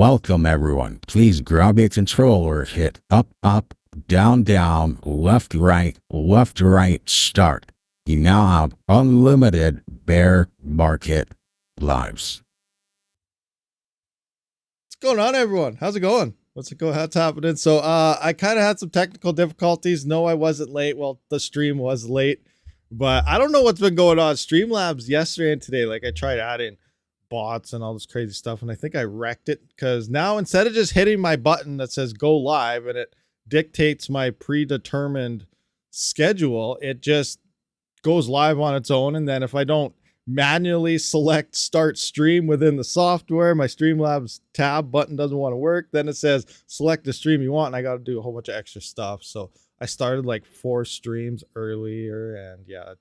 Welcome everyone. Please grab a controller, hit up, up, down, down, left, right, start. You now have unlimited bear market lives. What's going on, everyone? How's it going? What's happening? So I kind of had some technical difficulties. No, I wasn't late. Well, the stream was late, but I don't know what's been going on. Streamlabs yesterday and today, like I tried adding bots and all this crazy stuff, and I think I wrecked it because now instead of just hitting my button that says go live and it dictates my predetermined schedule, it just goes live on its own. And then if I don't manually select start stream within the software, my Streamlabs tab button doesn't want to work. Then it says select the stream you want, and I got to do a whole bunch of extra stuff. So I started like 4 streams earlier, and yeah,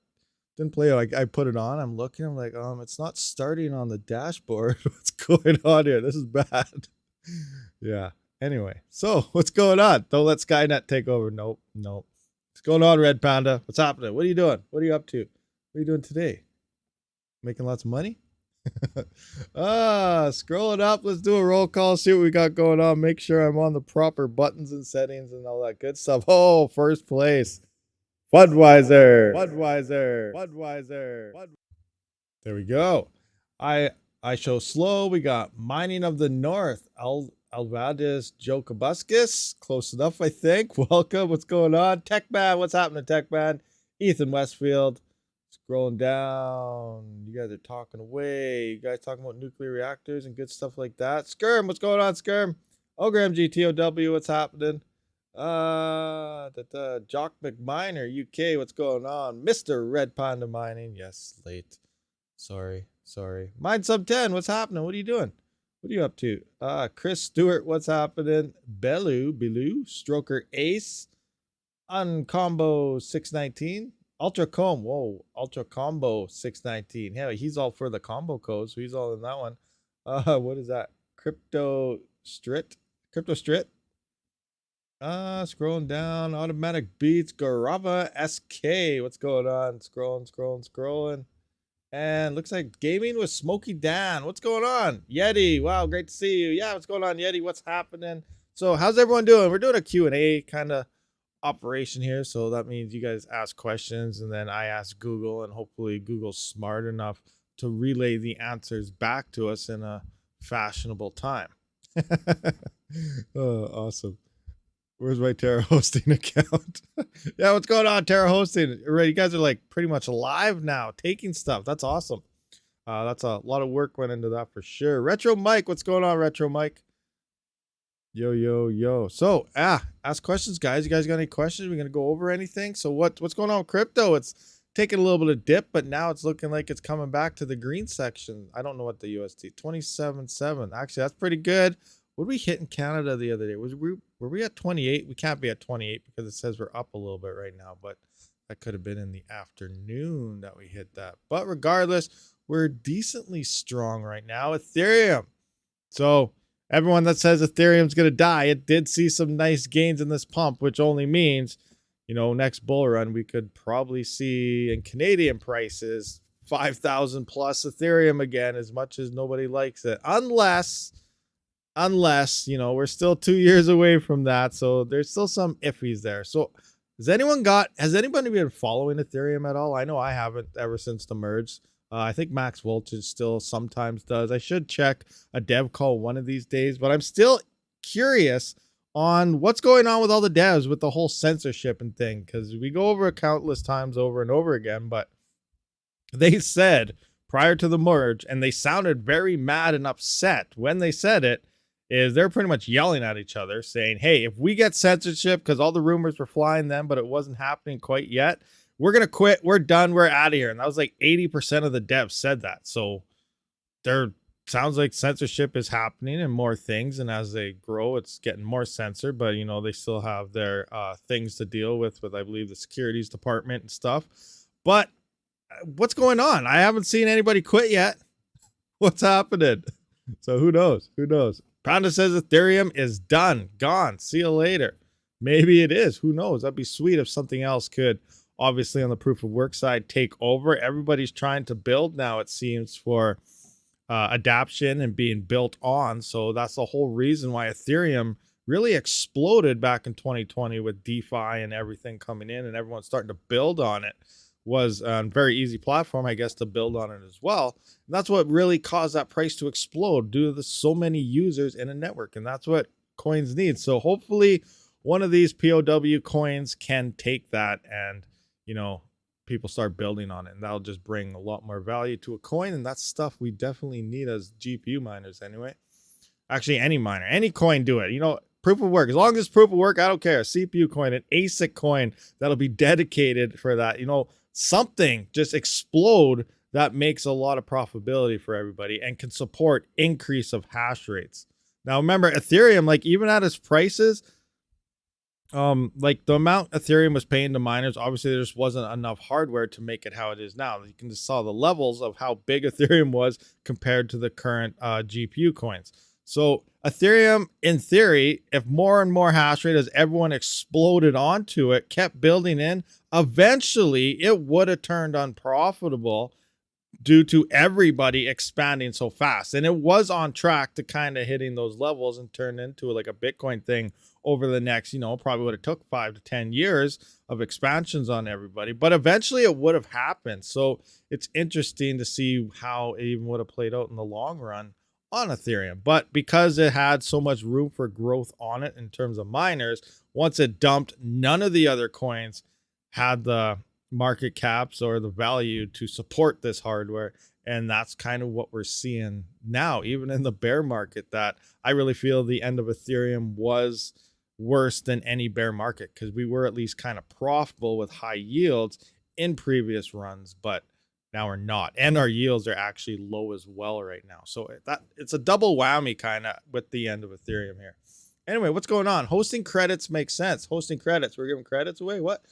didn't play. Like I put it on, I'm looking, I'm like, it's not starting on the dashboard. What's going on here? This is bad. Yeah. Anyway, so what's going on? Don't let Skynet take over. Nope. What's going on, Red Panda? What's happening? What are you doing? What are you up to? What are you doing today? Making lots of money? Scrolling up. Let's do a roll call. See what we got going on. Make sure I'm on the proper buttons and settings and all that good stuff. Oh, first place. Budweiser. There we go. I show slow. We got Mining of the North. Alvadis Jokabuskus. Close enough, I think. Welcome. What's going on? Techman. What's happening, Techman? Ethan Westfield. Scrolling down. You guys are talking away. You guys talking about nuclear reactors and good stuff like that. Skirm. What's going on, Skirm? Ogram GTOW. What's happening? Jock McMiner UK. What's going on? Mr. Red Panda Mining. Yes, late. Sorry. Mine sub 10. What's happening? What are you doing? What are you up to? Chris Stewart. What's happening? Belay, Stroker Ace. Uncombo 619. Ultra Combo 619. Hey, he's all for the combo code, so he's all in that one. What is that? Crypto Strit. Scrolling down. Automatic Beats. Garava SK. What's going on? Scrolling. And looks like gaming with Smoky Dan. What's going on? Yeti. Wow, great to see you. Yeah, what's going on, Yeti? What's happening? So how's everyone doing? We're doing a Q&A kind of operation here. So that means you guys ask questions and then I ask Google, and hopefully Google's smart enough to relay the answers back to us in a fashionable time. Oh, awesome. Where's my Terra Hosting account? Yeah, what's going on, Terra Hosting? You guys are like pretty much live now, taking stuff. That's awesome. That's a lot of work went into that for sure. Retro Mike, what's going on, Retro Mike? Yo. So, ask questions, guys. You guys got any questions? We're gonna go over anything. So what's going on with crypto? It's taking a little bit of dip, but now it's looking like it's coming back to the green section. I don't know what the USD 27.7. Actually, that's pretty good. What did we hit in Canada the other day? Were we at 28? We can't be at 28 because it says we're up a little bit right now, but that could have been in the afternoon that we hit that. But regardless, we're decently strong right now. Ethereum. So everyone that says Ethereum's going to die, it did see some nice gains in this pump, which only means, next bull run, we could probably see in Canadian prices 5,000 plus Ethereum again, as much as nobody likes it. Unless, we're still 2 years away from that. So there's still some iffies there. So has anybody been following Ethereum at all? I know I haven't ever since the merge. I think Max Voltage still sometimes does. I should check a dev call one of these days, but I'm still curious on what's going on with all the devs with the whole censorship and thing, because we go over it countless times over and over again, but they said prior to the merge, and they sounded very mad and upset when they said it, is they're pretty much yelling at each other saying, hey, if we get censorship, because all the rumors were flying then, but it wasn't happening quite yet, we're going to quit. We're done. We're out of here. And that was like 80% of the devs said that. So there sounds like censorship is happening and more things. And as they grow, it's getting more censored. But, they still have their things to deal with, I believe, the securities department and stuff. But what's going on? I haven't seen anybody quit yet. What's happening? So who knows? Panda says Ethereum is done. Gone. See you later. Maybe it is. Who knows? That'd be sweet if something else could, obviously on the proof of work side, take over. Everybody's trying to build now, it seems, for adaption and being built on. So that's the whole reason why Ethereum really exploded back in 2020 with DeFi and everything coming in and everyone starting to build on it. Was a very easy platform, I guess, to build on it as well. And that's what really caused that price to explode due to the so many users in a network. And that's what coins need. So hopefully one of these POW coins can take that and, you know, people start building on it, and that'll just bring a lot more value to a coin. And that's stuff we definitely need as GPU miners anyway. Actually, any miner, any coin, do it. You know, proof of work. As long as it's proof of work, I don't care. A CPU coin, an ASIC coin that'll be dedicated for that. You know, something just explode that makes a lot of profitability for everybody and can support increase of hash rates. Now, remember, Ethereum, like even at its prices, like the amount Ethereum was paying to miners, obviously there just wasn't enough hardware to make it how it is now. You can just saw the levels of how big Ethereum was compared to the current GPU coins. So Ethereum, in theory, if more and more hash rate as everyone exploded onto it, kept building in, eventually it would have turned unprofitable due to everybody expanding so fast. And it was on track to kind of hitting those levels and turn into like a Bitcoin thing over the next, you know, probably would have took 5 to 10 years of expansions on everybody. But eventually it would have happened. So it's interesting to see how it even would have played out in the long run on Ethereum. But because it had so much room for growth on it in terms of miners, once it dumped, none of the other coins had the market caps or the value to support this hardware. And that's kind of what we're seeing now, even in the bear market, that I really feel the end of Ethereum was worse than any bear market, because we were at least kind of profitable with high yields in previous runs, but now we're not. And our yields are actually low as well right now. So that it's a double whammy kind of with the end of Ethereum here. Anyway, what's going on? Hosting credits make sense. Hosting credits. We're giving credits away. What?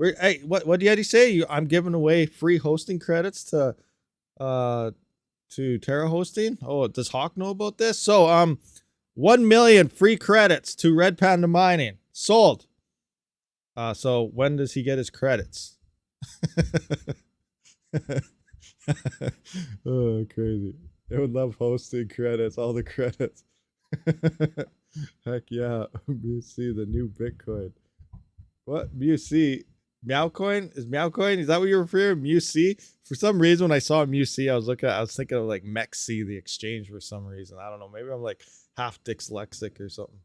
Hey, what did he say? I'm giving away free hosting credits to Terra Hosting. Oh, does Hawk know about this? So 1 million free credits to Red Panda Mining sold. So when does he get his credits? Oh, crazy. They would love hosting credits, all the credits. Heck yeah. MUC, the new Bitcoin. What? MUC? Meowcoin? Is Meowcoin? Is that what you're referring to? MUC? For some reason, when I saw MUC, I was thinking of like MEXC, the exchange, for some reason. I don't know. Maybe I'm like half dyslexic or something.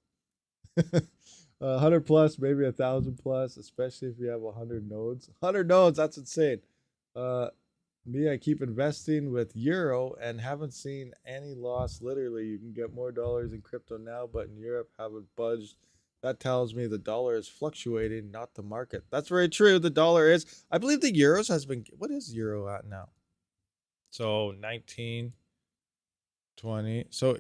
100 plus, maybe 1,000 plus, especially if you have 100 nodes. 100 nodes, that's insane. Me, I keep investing with Euro and haven't seen any loss. Literally, you can get more dollars in crypto now, but in Europe, haven't budged. That tells me the dollar is fluctuating, not the market. That's very true. The dollar is. I believe the euros has been. What is euro at now? So 19, 20. So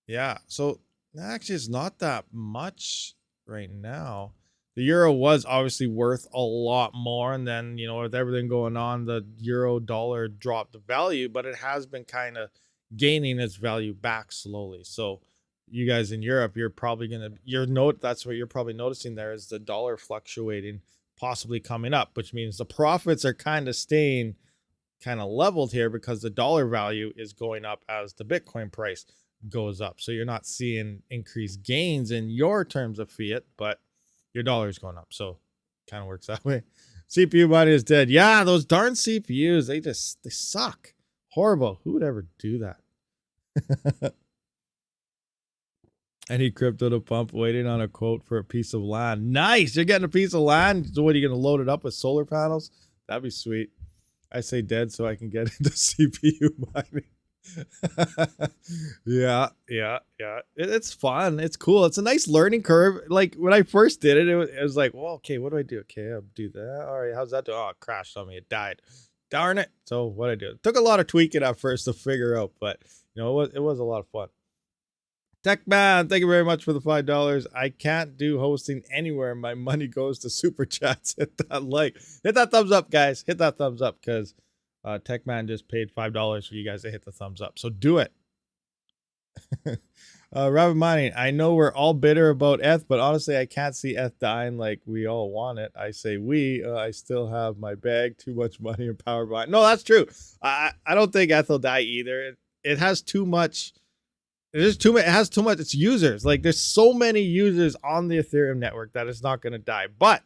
yeah. So actually, it's not that much right now. The euro was obviously worth a lot more, and then, you know, with everything going on, the euro dollar dropped the value, but it has been kind of gaining its value back slowly. So you guys in Europe, you're probably that's what you're probably noticing there, is the dollar fluctuating, possibly coming up, which means the profits are kind of staying kind of leveled here because the dollar value is going up as the Bitcoin price goes up. So you're not seeing increased gains in your terms of fiat, but your dollar is going up. So kind of works that way. CPU mining is dead. Yeah, those darn CPUs, they suck. Horrible. Who would ever do that? I need crypto to pump, waiting on a quote for a piece of land. Nice. You're getting a piece of land. So what, are you going to load it up with solar panels? That'd be sweet. I say dead so I can get into CPU mining. Yeah. It's fun. It's cool. It's a nice learning curve. Like when I first did it, it was like, well, okay, what do I do? Okay, I'll do that. All right, how's that do? Oh, it crashed on me. It died. Darn it. So what I do? It took a lot of tweaking at first to figure out, but you know, it was a lot of fun. Techman, thank you very much for the $5. I can't do hosting anywhere. My money goes to super chats. Hit that like. Hit that thumbs up, guys. Hit that thumbs up, because Techman just paid $5 for you guys to hit the thumbs up. So do it. RabidMining, I know we're all bitter about ETH, but honestly, I can't see ETH dying like we all want it. I say I still have my bag, too much money and power behind. No, that's true. I don't think ETH will die either. It has too much. It has too much. It's users. Like, there's so many users on the Ethereum network that it's not going to die. But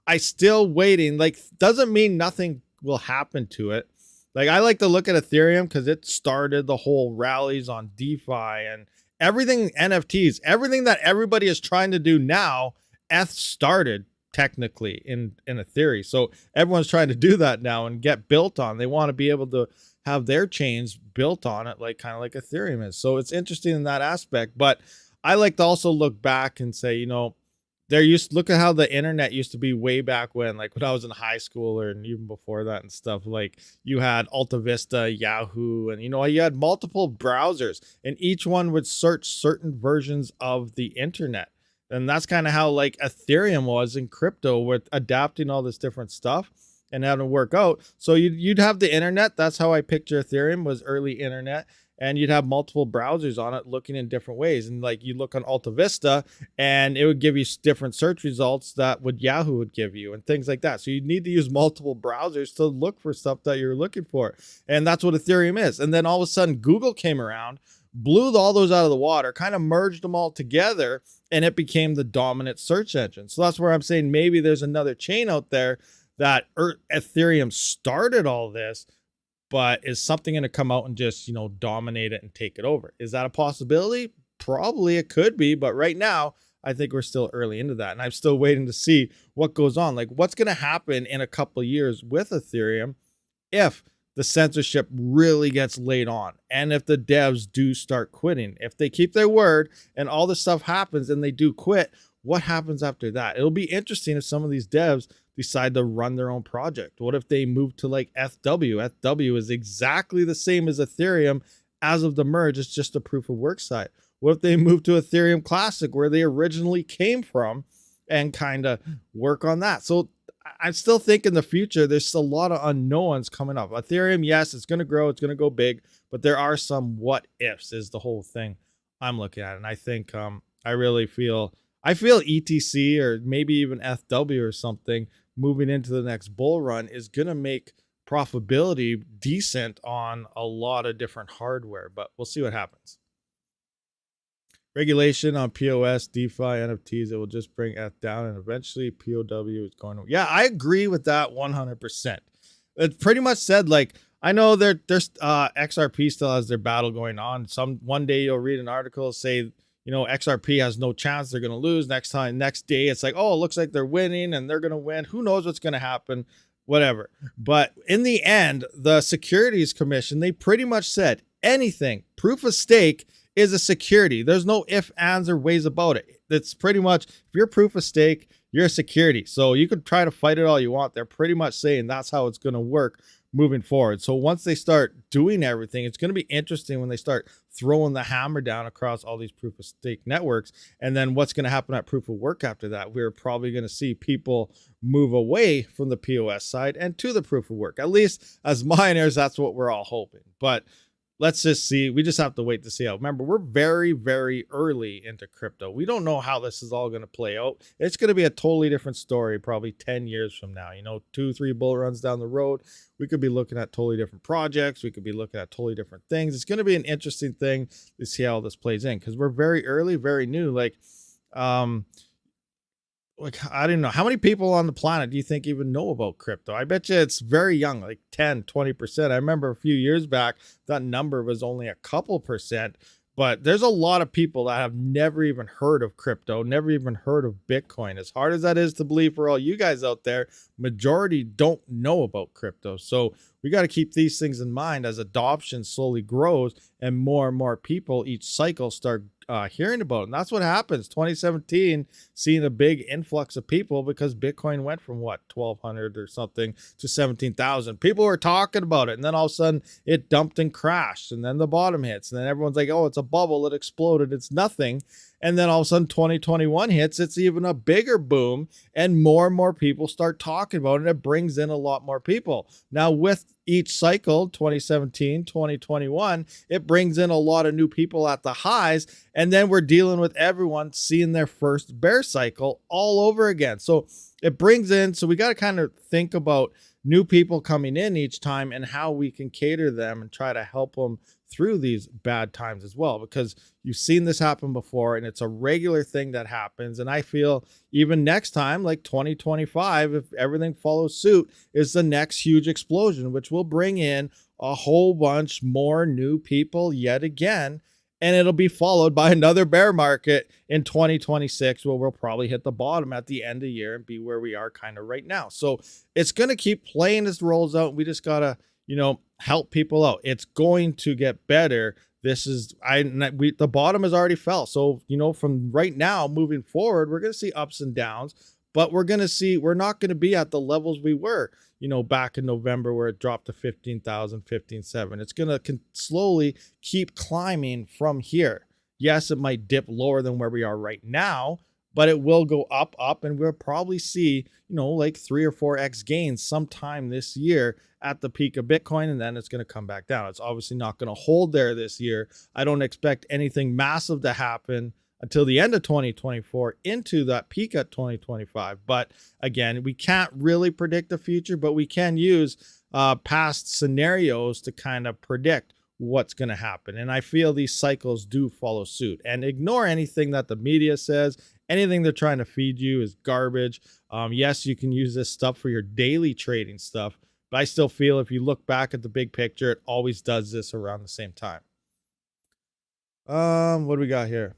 I still waiting. Like, doesn't mean nothing will happen to it. Like, I like to look at Ethereum because it started the whole rallies on DeFi and everything, NFTs, everything that everybody is trying to do now. ETH started technically in a theory. So everyone's trying to do that now and get built on. They want to be able to have their chains built on it, like kind of like Ethereum is. So it's interesting in that aspect. But I like to also look back and say, you know, look at how the internet used to be way back when, like when I was in high school or even before that and stuff. Like, you had Alta Vista, Yahoo, and, you know, you had multiple browsers and each one would search certain versions of the internet. And that's kind of how like Ethereum was in crypto, with adapting all this different stuff and how to work out. So you'd have the internet. That's how I picture Ethereum, was early internet. And you'd have multiple browsers on it looking in different ways. And like, you look on Alta Vista and it would give you different search results that Yahoo would give you and things like that. So you need to use multiple browsers to look for stuff that you're looking for. And that's what Ethereum is. And then all of a sudden Google came around, blew all those out of the water, kind of merged them all together, and it became the dominant search engine. So that's where I'm saying maybe there's another chain out there that Ethereum started all this, but is something going to come out and just, you know, dominate it and take it over? Is that a possibility? Probably it could be, but right now I think we're still early into that, and I'm still waiting to see what goes on. Like, what's going to happen in a couple of years with Ethereum if the censorship really gets laid on, and if the devs do start quitting. If they keep their word and all this stuff happens and they do quit, what happens after that? It'll be interesting if some of these devs decide to run their own project. What if they move to like FW? FW is exactly the same as Ethereum as of the merge. It's just a proof of work site. What if they move to Ethereum Classic, where they originally came from, and kind of work on that? So I still think in the future, there's a lot of unknowns coming up. Ethereum, yes, it's going to grow. It's going to go big, but there are some what ifs is the whole thing I'm looking at. And I think I really feel ETC, or maybe even FW or something, moving into the next bull run is going to make profitability decent on a lot of different hardware, but we'll see what happens. Regulation on POS, DeFi, NFTs, it will just bring ETH down, and eventually POW is going to... Yeah, I agree with that 100%. It pretty much said, like, I know there's XRP still has their battle going on. One day you'll read an article say, you know, XRP has no chance, they're going to lose. Next day, it's like, oh, it looks like they're winning and they're going to win. Who knows what's going to happen? Whatever. But in the end, the Securities Commission, they pretty much said anything, proof of stake is a security. There's no ifs, ands, or ways about it. It's pretty much, if you're proof of stake, you're a security. So you could try to fight it all you want. They're pretty much saying that's how it's going to work moving forward. So once they start doing everything, it's going to be interesting when they start throwing the hammer down across all these proof of stake networks. And then what's going to happen at proof of work after that? We're probably going to see people move away from the POS side and to the proof of work. At least as miners, that's what we're all hoping. But let's just see. We just have to wait to see how. Remember, we're very, very early into crypto. We don't know how this is all going to play out. It's going to be a totally different story probably 10 years from now. You know, 2-3 bull runs down the road, we could be looking at totally different projects. We could be looking at totally different things. It's going to be an interesting thing to see how this plays in, because we're very early, very new. Like I don't know, how many people on the planet do you think even know about crypto? I bet you it's very young, like 10-20%. I remember a few years back that number was only a couple percent, but there's a lot of people that have never even heard of crypto, never even heard of Bitcoin. As hard as that is to believe for all you guys out there, majority don't know about crypto. So we got to keep these things in mind as adoption slowly grows and more people each cycle start hearing about it. And that's what happens. 2017, seeing a big influx of people because Bitcoin went from what, 1,200 or something to 17,000. People were talking about it, and then all of a sudden it dumped and crashed, and then the bottom hits, and then everyone's like, oh, it's a bubble, it exploded, it's nothing. And then all of a sudden 2021 hits, it's even a bigger boom, and more people start talking about it, and it brings in a lot more people. Now with each cycle, 2017, 2021, it brings in a lot of new people at the highs. And then we're dealing with everyone seeing their first bear cycle all over again. So it brings in, so we got to kind of think about new people coming in each time and how we can cater them and try to help them through these bad times as well, because you've seen this happen before and it's a regular thing that happens. And I feel even next time, like 2025, if everything follows suit, is the next huge explosion, which will bring in a whole bunch more new people yet again. And it'll be followed by another bear market in 2026, where we'll probably hit the bottom at the end of the year and be where we are kind of right now. So it's going to keep playing as rolls out. We just got to, help people out. It's going to get better. This is, the bottom has already fell. So, from right now moving forward, we're going to see ups and downs, but we're not going to be at the levels we were, back in November, where it dropped to 15,000, 15,700. It's going to slowly keep climbing from here. Yes, it might dip lower than where we are right now, but it will go up, and we'll probably see, like 3 or 4x gains sometime this year at the peak of Bitcoin, and then it's going to come back down. It's obviously not going to hold there this year. I don't expect anything massive to happen until the end of 2024 into that peak at 2025. But again, we can't really predict the future, but we can use past scenarios to kind of predict what's going to happen. And I feel these cycles do follow suit. And ignore anything that the media says. Anything they're trying to feed you is garbage. Yes, you can use this stuff for your daily trading stuff, but I still feel if you look back at the big picture, it always does this around the same time. What do we got here?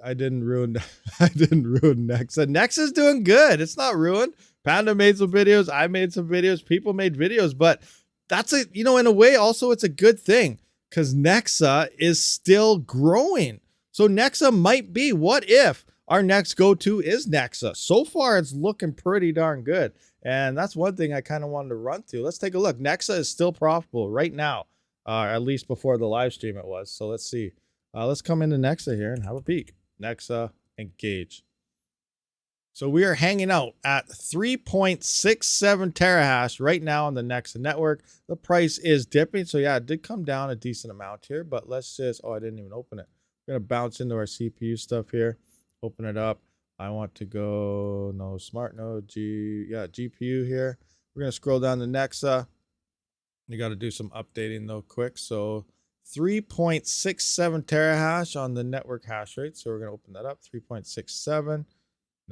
I didn't ruin Nexa. Nexa's doing good. It's not ruined. Panda made some videos. I made some videos. People made videos, but that's in a way also it's a good thing, because Nexa is still growing. So Nexa might be, what if our next go-to is Nexa? So far, it's looking pretty darn good. And that's one thing I kind of wanted to run through. Let's take a look. Nexa is still profitable right now, at least before the live stream it was. So let's see. Let's come into Nexa here and have a peek. Nexa, engage. So we are hanging out at 3.67 terahash right now on the Nexa network. The price is dipping. So yeah, it did come down a decent amount here, but let's just, I didn't even open it. We're going to bounce into our CPU stuff here. Open it up. I want to go, no, smart node, GPU here. We're going to scroll down to Nexa. You got to do some updating though quick. So 3.67 terahash on the network hash rate. So we're going to open that up, 3.67.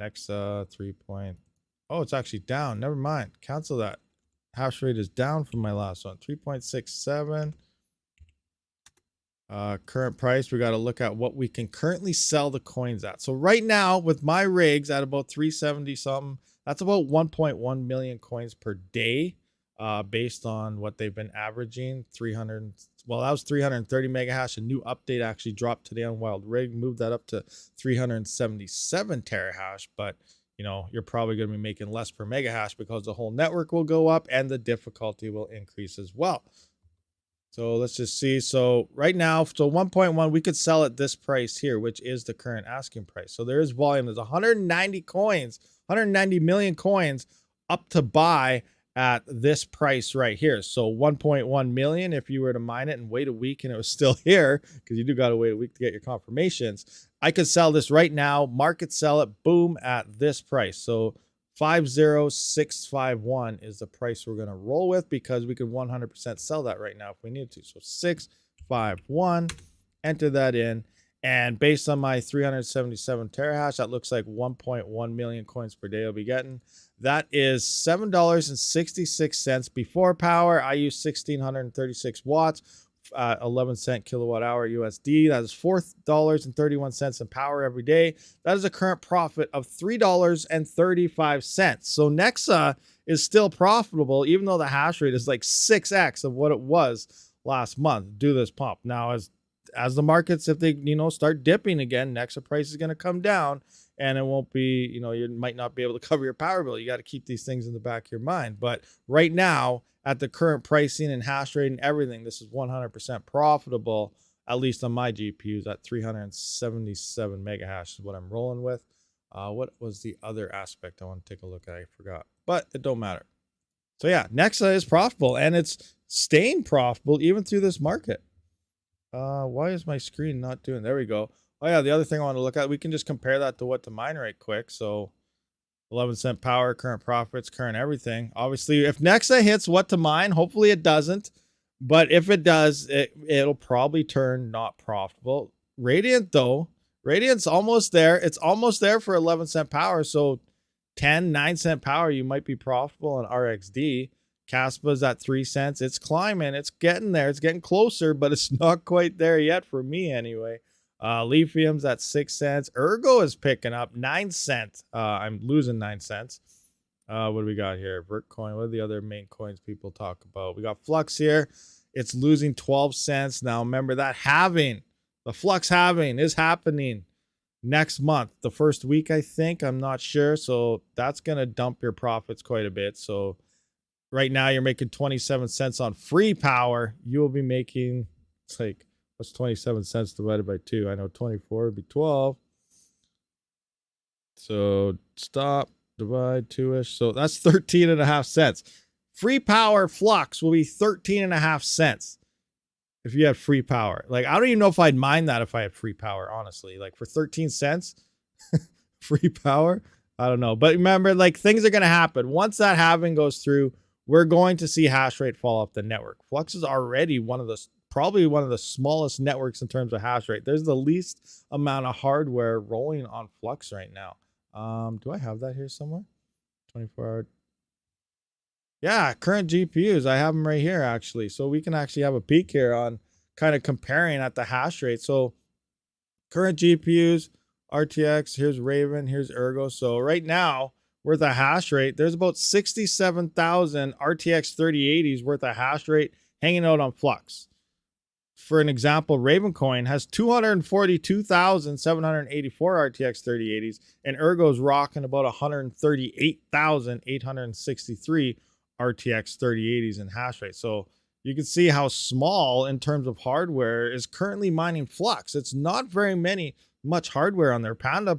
Nexa 3. Oh, it's actually down. Never mind. Cancel that. Hash rate is down from my last one. 3.67. Current price, we got to look at what we can currently sell the coins at. So right now with my rigs at about 370 something, that's about 1.1 million coins per day, based on what they've been averaging. 300, well, that was 330 mega hash. A new update actually dropped today on Wild Rig, moved that up to 377 terahash. But you're probably going to be making less per mega hash because the whole network will go up and the difficulty will increase as well. So let's just see. So right now, so 1.1, we could sell at this price here, which is the current asking price. So there is volume. There's 190 coins, 190 million coins up to buy at this price right here. So 1.1 million, if you were to mine it and wait a week and it was still here, because you do got to wait a week to get your confirmations, I could sell this right now, market sell it, boom, at this price. So 50651 is the price we're going to roll with, because we could 100% sell that right now if we need to. So 651, enter that in. And based on my 377 terahash, that looks like 1.1 million coins per day I'll be getting. That is $7.66 before power. I use 1636 watts, 11 cent kilowatt hour USD. That is $4.31 in power every day. That is a current profit of $3.35. So Nexa is still profitable, even though the hash rate is like 6x of what it was last month. Do this pump. Now, as the markets, if they start dipping again, Nexa price is going to come down, and it won't be, you might not be able to cover your power bill. You got to keep these things in the back of your mind. But right now, at the current pricing and hash rate and everything, this is 100% profitable, at least on my GPUs at 377 mega hash is what I'm rolling with. What was the other aspect I want to take a look at? I forgot, but it don't matter. So yeah, Nexa is profitable, and it's staying profitable even through this market. Why is my screen not doing? There we go. Oh yeah, the other thing I want to look at, we can just compare that to what to mine right quick. So 11-cent power, current profits, current everything. Obviously, if Nexa hits what to mine, hopefully it doesn't. But if it does, it'll probably turn not profitable. Radiant though, Radiant's almost there. It's almost there for 11-cent power. So 9-cent power, you might be profitable on RXD. Caspa's at 3 cents. It's climbing. It's getting there. It's getting closer, but it's not quite there yet for me anyway. Lithium's at 6 cents. Ergo is picking up 9 cents. I'm losing 9 cents. What do we got here? Vertcoin. What are the other main coins people talk about? We got Flux here. It's losing 12 cents. Now remember that halving, the Flux halving is happening next month, the first week, I think. I'm not sure. So that's going to dump your profits quite a bit. So right now you're making 27 cents on free power. You will be making, it's like, what's 27 cents divided by 2? I know 24 would be 12. So stop, divide 2-ish. So that's 13.5 cents. Free power Flux will be 13.5 cents if you have free power. Like, I don't even know if I'd mind that if I had free power, honestly. Like, for 13 cents, free power, I don't know. But remember, like, things are going to happen. Once that halving goes through, we're going to see hash rate fall off the network. Flux is already probably one of the smallest networks in terms of hash rate. There's the least amount of hardware rolling on Flux right now. Do I have that here somewhere? 24-hour. Yeah, current GPUs. I have them right here, actually. So we can actually have a peek here on kind of comparing at the hash rate. So current GPUs, RTX, here's Raven, here's Ergo. So right now, worth a hash rate, there's about 67,000 RTX 3080s worth of hash rate hanging out on Flux. For an example, Ravencoin has 242,784 RTX 3080s, and Ergo's rocking about 138,863 RTX 3080s in hash rate. So you can see how small in terms of hardware is currently mining Flux. It's not very much hardware on there. Panda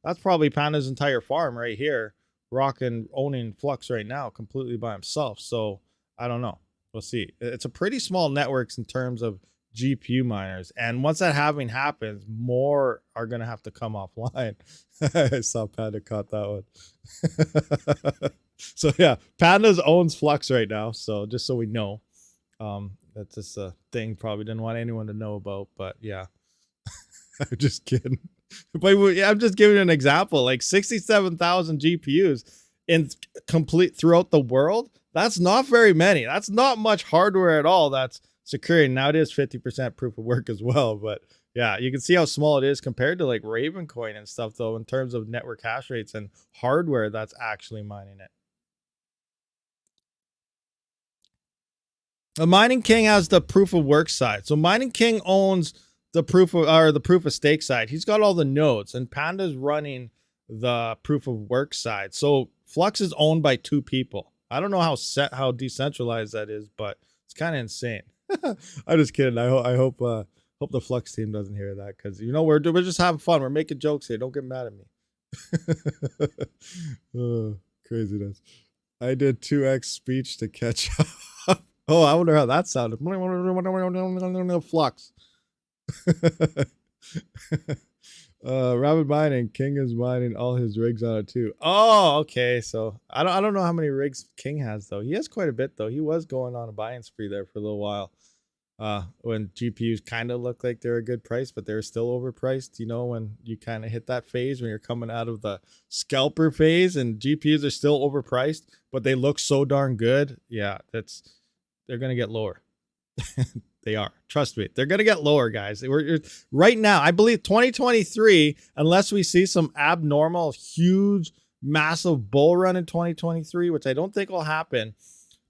that's probably Panda's entire farm right here, rocking, owning Flux right now completely by himself. So I don't know. We'll see. It's a pretty small networks in terms of GPU miners. And once that halving happens, more are going to have to come offline. I saw Panda caught that one. So yeah, Pandas owns Flux right now. So just so we know, that's just a thing probably didn't want anyone to know about. But yeah, I'm just kidding. But I'm just giving you an example. Like 67,000 GPUs in complete throughout the world. That's not very many. That's not much hardware at all. That's securing. Now it is 50% proof of work as well. But yeah, you can see how small it is compared to like Ravencoin and stuff, though, in terms of network hash rates and hardware that's actually mining it. The Mining King has the proof of work side. So Mining King owns the proof of stake side. He's got all the nodes, and Panda's running the proof of work side. So Flux is owned by 2 people. I don't know how decentralized that is, but it's kind of insane. I'm just kidding. I hope the Flux team doesn't hear that, because we're just having fun. We're making jokes here. Don't get mad at me. Oh, craziness. I did 2x speech to catch up. Oh, I wonder how that sounded. Flux. RabidMining, King is mining all his rigs on it too. Oh, okay. So I don't know how many rigs King has though. He has quite a bit though. He was going on a buying spree there for a little while. When GPUs kind of looked like they're a good price, but they're still overpriced. When you kind of hit that phase when you're coming out of the scalper phase and GPUs are still overpriced, but they look so darn good. Yeah, they're gonna get lower. They are. Trust me. They're going to get lower, guys. Right now, I believe 2023, unless we see some abnormal, huge, massive bull run in 2023, which I don't think will happen,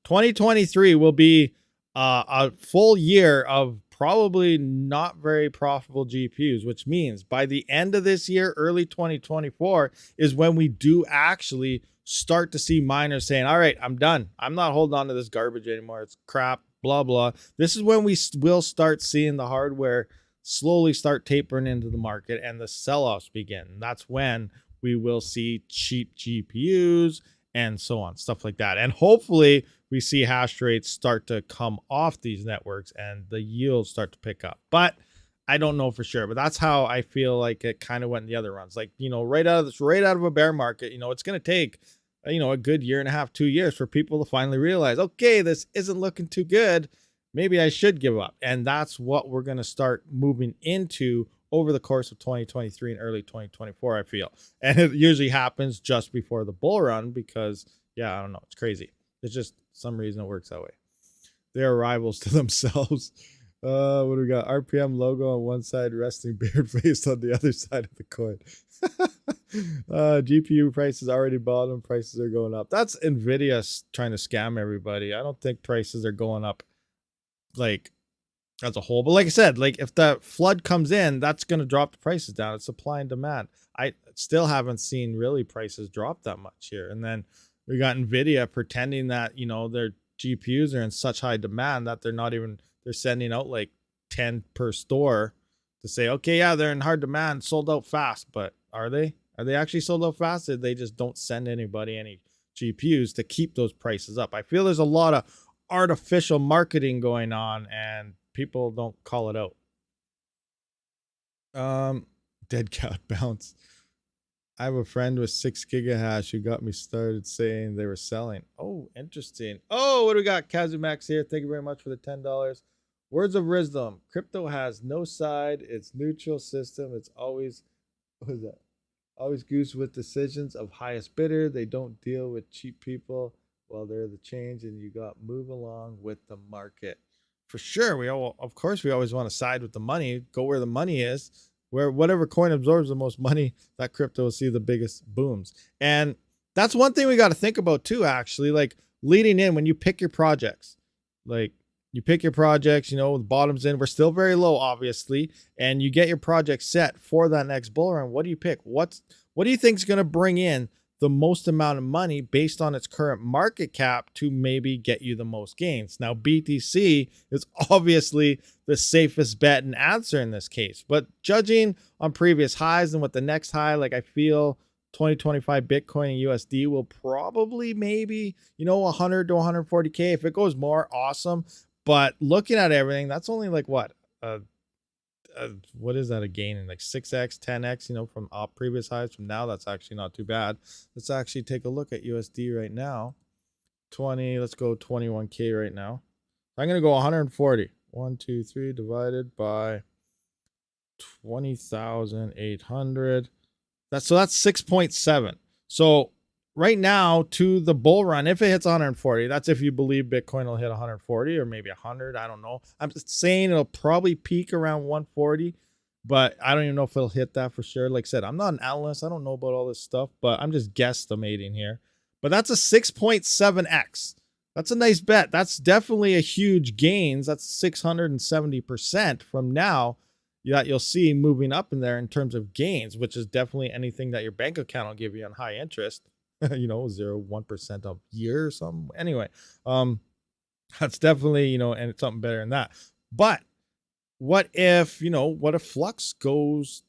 2023 will be a full year of probably not very profitable GPUs, which means by the end of this year, early 2024, is when we do actually start to see miners saying, all right, I'm done. I'm not holding on to this garbage anymore. It's crap. Blah, blah. This is when we will start seeing the hardware slowly start tapering into the market and the sell-offs begin. That's when we will see cheap GPUs and so on, stuff like that. And hopefully we see hash rates start to come off these networks and the yields start to pick up. But I don't know for sure, but that's how I feel like it kind of went in the other runs. Like, right out of a bear market, it's going to take, a good year and a half, 2 years for people to finally realize, okay, this isn't looking too good. Maybe I should give up. And that's what we're going to start moving into over the course of 2023 and early 2024, I feel. And it usually happens just before the bull run because, I don't know. It's crazy. It's just some reason it works that way. They're rivals to themselves. What do we got? RPM logo on one side, resting beard face on the other side of the coin. GPU prices already bottom. Prices are going up. That's NVIDIA trying to scam everybody. I don't think prices are going up like as a whole. But like I said, like if the flood comes in, that's going to drop the prices down. It's supply and demand. I still haven't seen really prices drop that much here. And then we got NVIDIA pretending that, their GPUs are in such high demand that they're sending out like 10 per store to say, okay, yeah, they're in hard demand, sold out fast. But are they? Are they actually sold out fast? Or they just don't send anybody any GPUs to keep those prices up? I feel there's a lot of artificial marketing going on and people don't call it out. Dead cat bounce. I have a friend with 6 gigahash who got me started saying they were selling. Oh, interesting. Oh, what do we got? Kazumax here. Thank you very much for the $10. Words of wisdom. Crypto has no side. It's neutral system. It's always, what is that? Always goose with decisions of highest bidder. They don't deal with cheap people. Well, they're the change, and you got move along with the market. For sure. Of course, we always want to side with the money. Go where the money is. Where whatever coin absorbs the most money, that crypto will see the biggest booms. And that's one thing we got to think about too, actually, like leading in when you pick your projects, the bottoms in, we're still very low, obviously. And you get your project set for that next bull run. What do you pick? What do you think is going to bring in the most amount of money based on its current market cap to maybe get you the most gains? Now, BTC is obviously the safest bet and answer in this case, but judging on previous highs and what the next high, like I feel 2025 Bitcoin and USD will probably maybe, 100 to 140K. If it goes more, awesome. But looking at everything, that's only like what is that a gain in like 6x, 10x, from previous highs from now? That's actually not too bad. Let's actually take a look at USD right now. Let's go 21K right now. I'm going to go 140. 1, 2, 3 divided by 20,800. That's 6.7. So right now to the bull run, if it hits 140, that's if you believe Bitcoin will hit 140 or maybe 100. I don't know. I'm just saying it'll probably peak around 140, but I don't even know if it'll hit that for sure. Like I said, I'm not an analyst. I don't know about all this stuff, but I'm just guesstimating here. But that's a 6.7x. That's a nice bet. That's definitely a huge gains. That's 670% from now that you'll see moving up in there in terms of gains, which is definitely anything that your bank account will give you on high interest. 0.1% a year or something. Anyway, that's definitely, and it's something better than that. But what if Flux goes,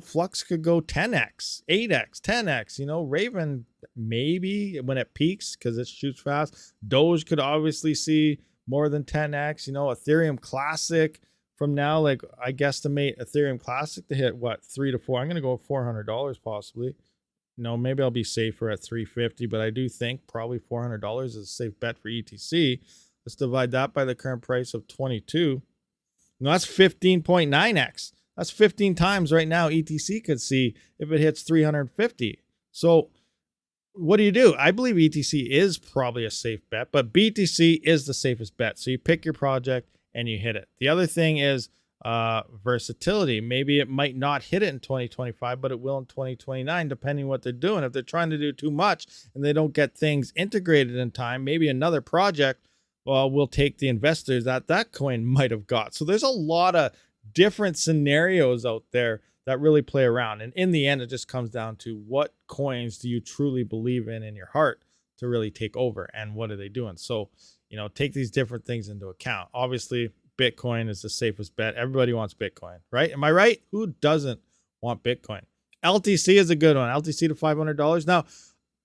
Flux could go 10x, 8x, 10x, Raven maybe when it peaks because it shoots fast. Doge could obviously see more than 10x, Ethereum Classic from now, like I guesstimate Ethereum Classic to hit what, 3 to 4. I'm going to go $400 possibly. Maybe I'll be safer at 350, but I do think probably $400 is a safe bet for ETC. Let's divide that by the current price of 22. That's 15.9x. That's 15 times right now ETC could see if it hits 350. So what do? I believe ETC is probably a safe bet, but BTC is the safest bet. So you pick your project and you hit it. The other thing is versatility. Maybe it might not hit it in 2025, but it will in 2029, depending what they're doing. If they're trying to do too much and they don't get things integrated in time, maybe another project will take the investors that coin might have got. So there's a lot of different scenarios out there that really play around. And in the end, it just comes down to what coins do you truly believe in your heart to really take over, and what are they doing? So, take these different things into account. Obviously, Bitcoin is the safest bet. Everybody wants Bitcoin, right? Am I right? Who doesn't want Bitcoin? LTC is a good one. LTC to $500. Now,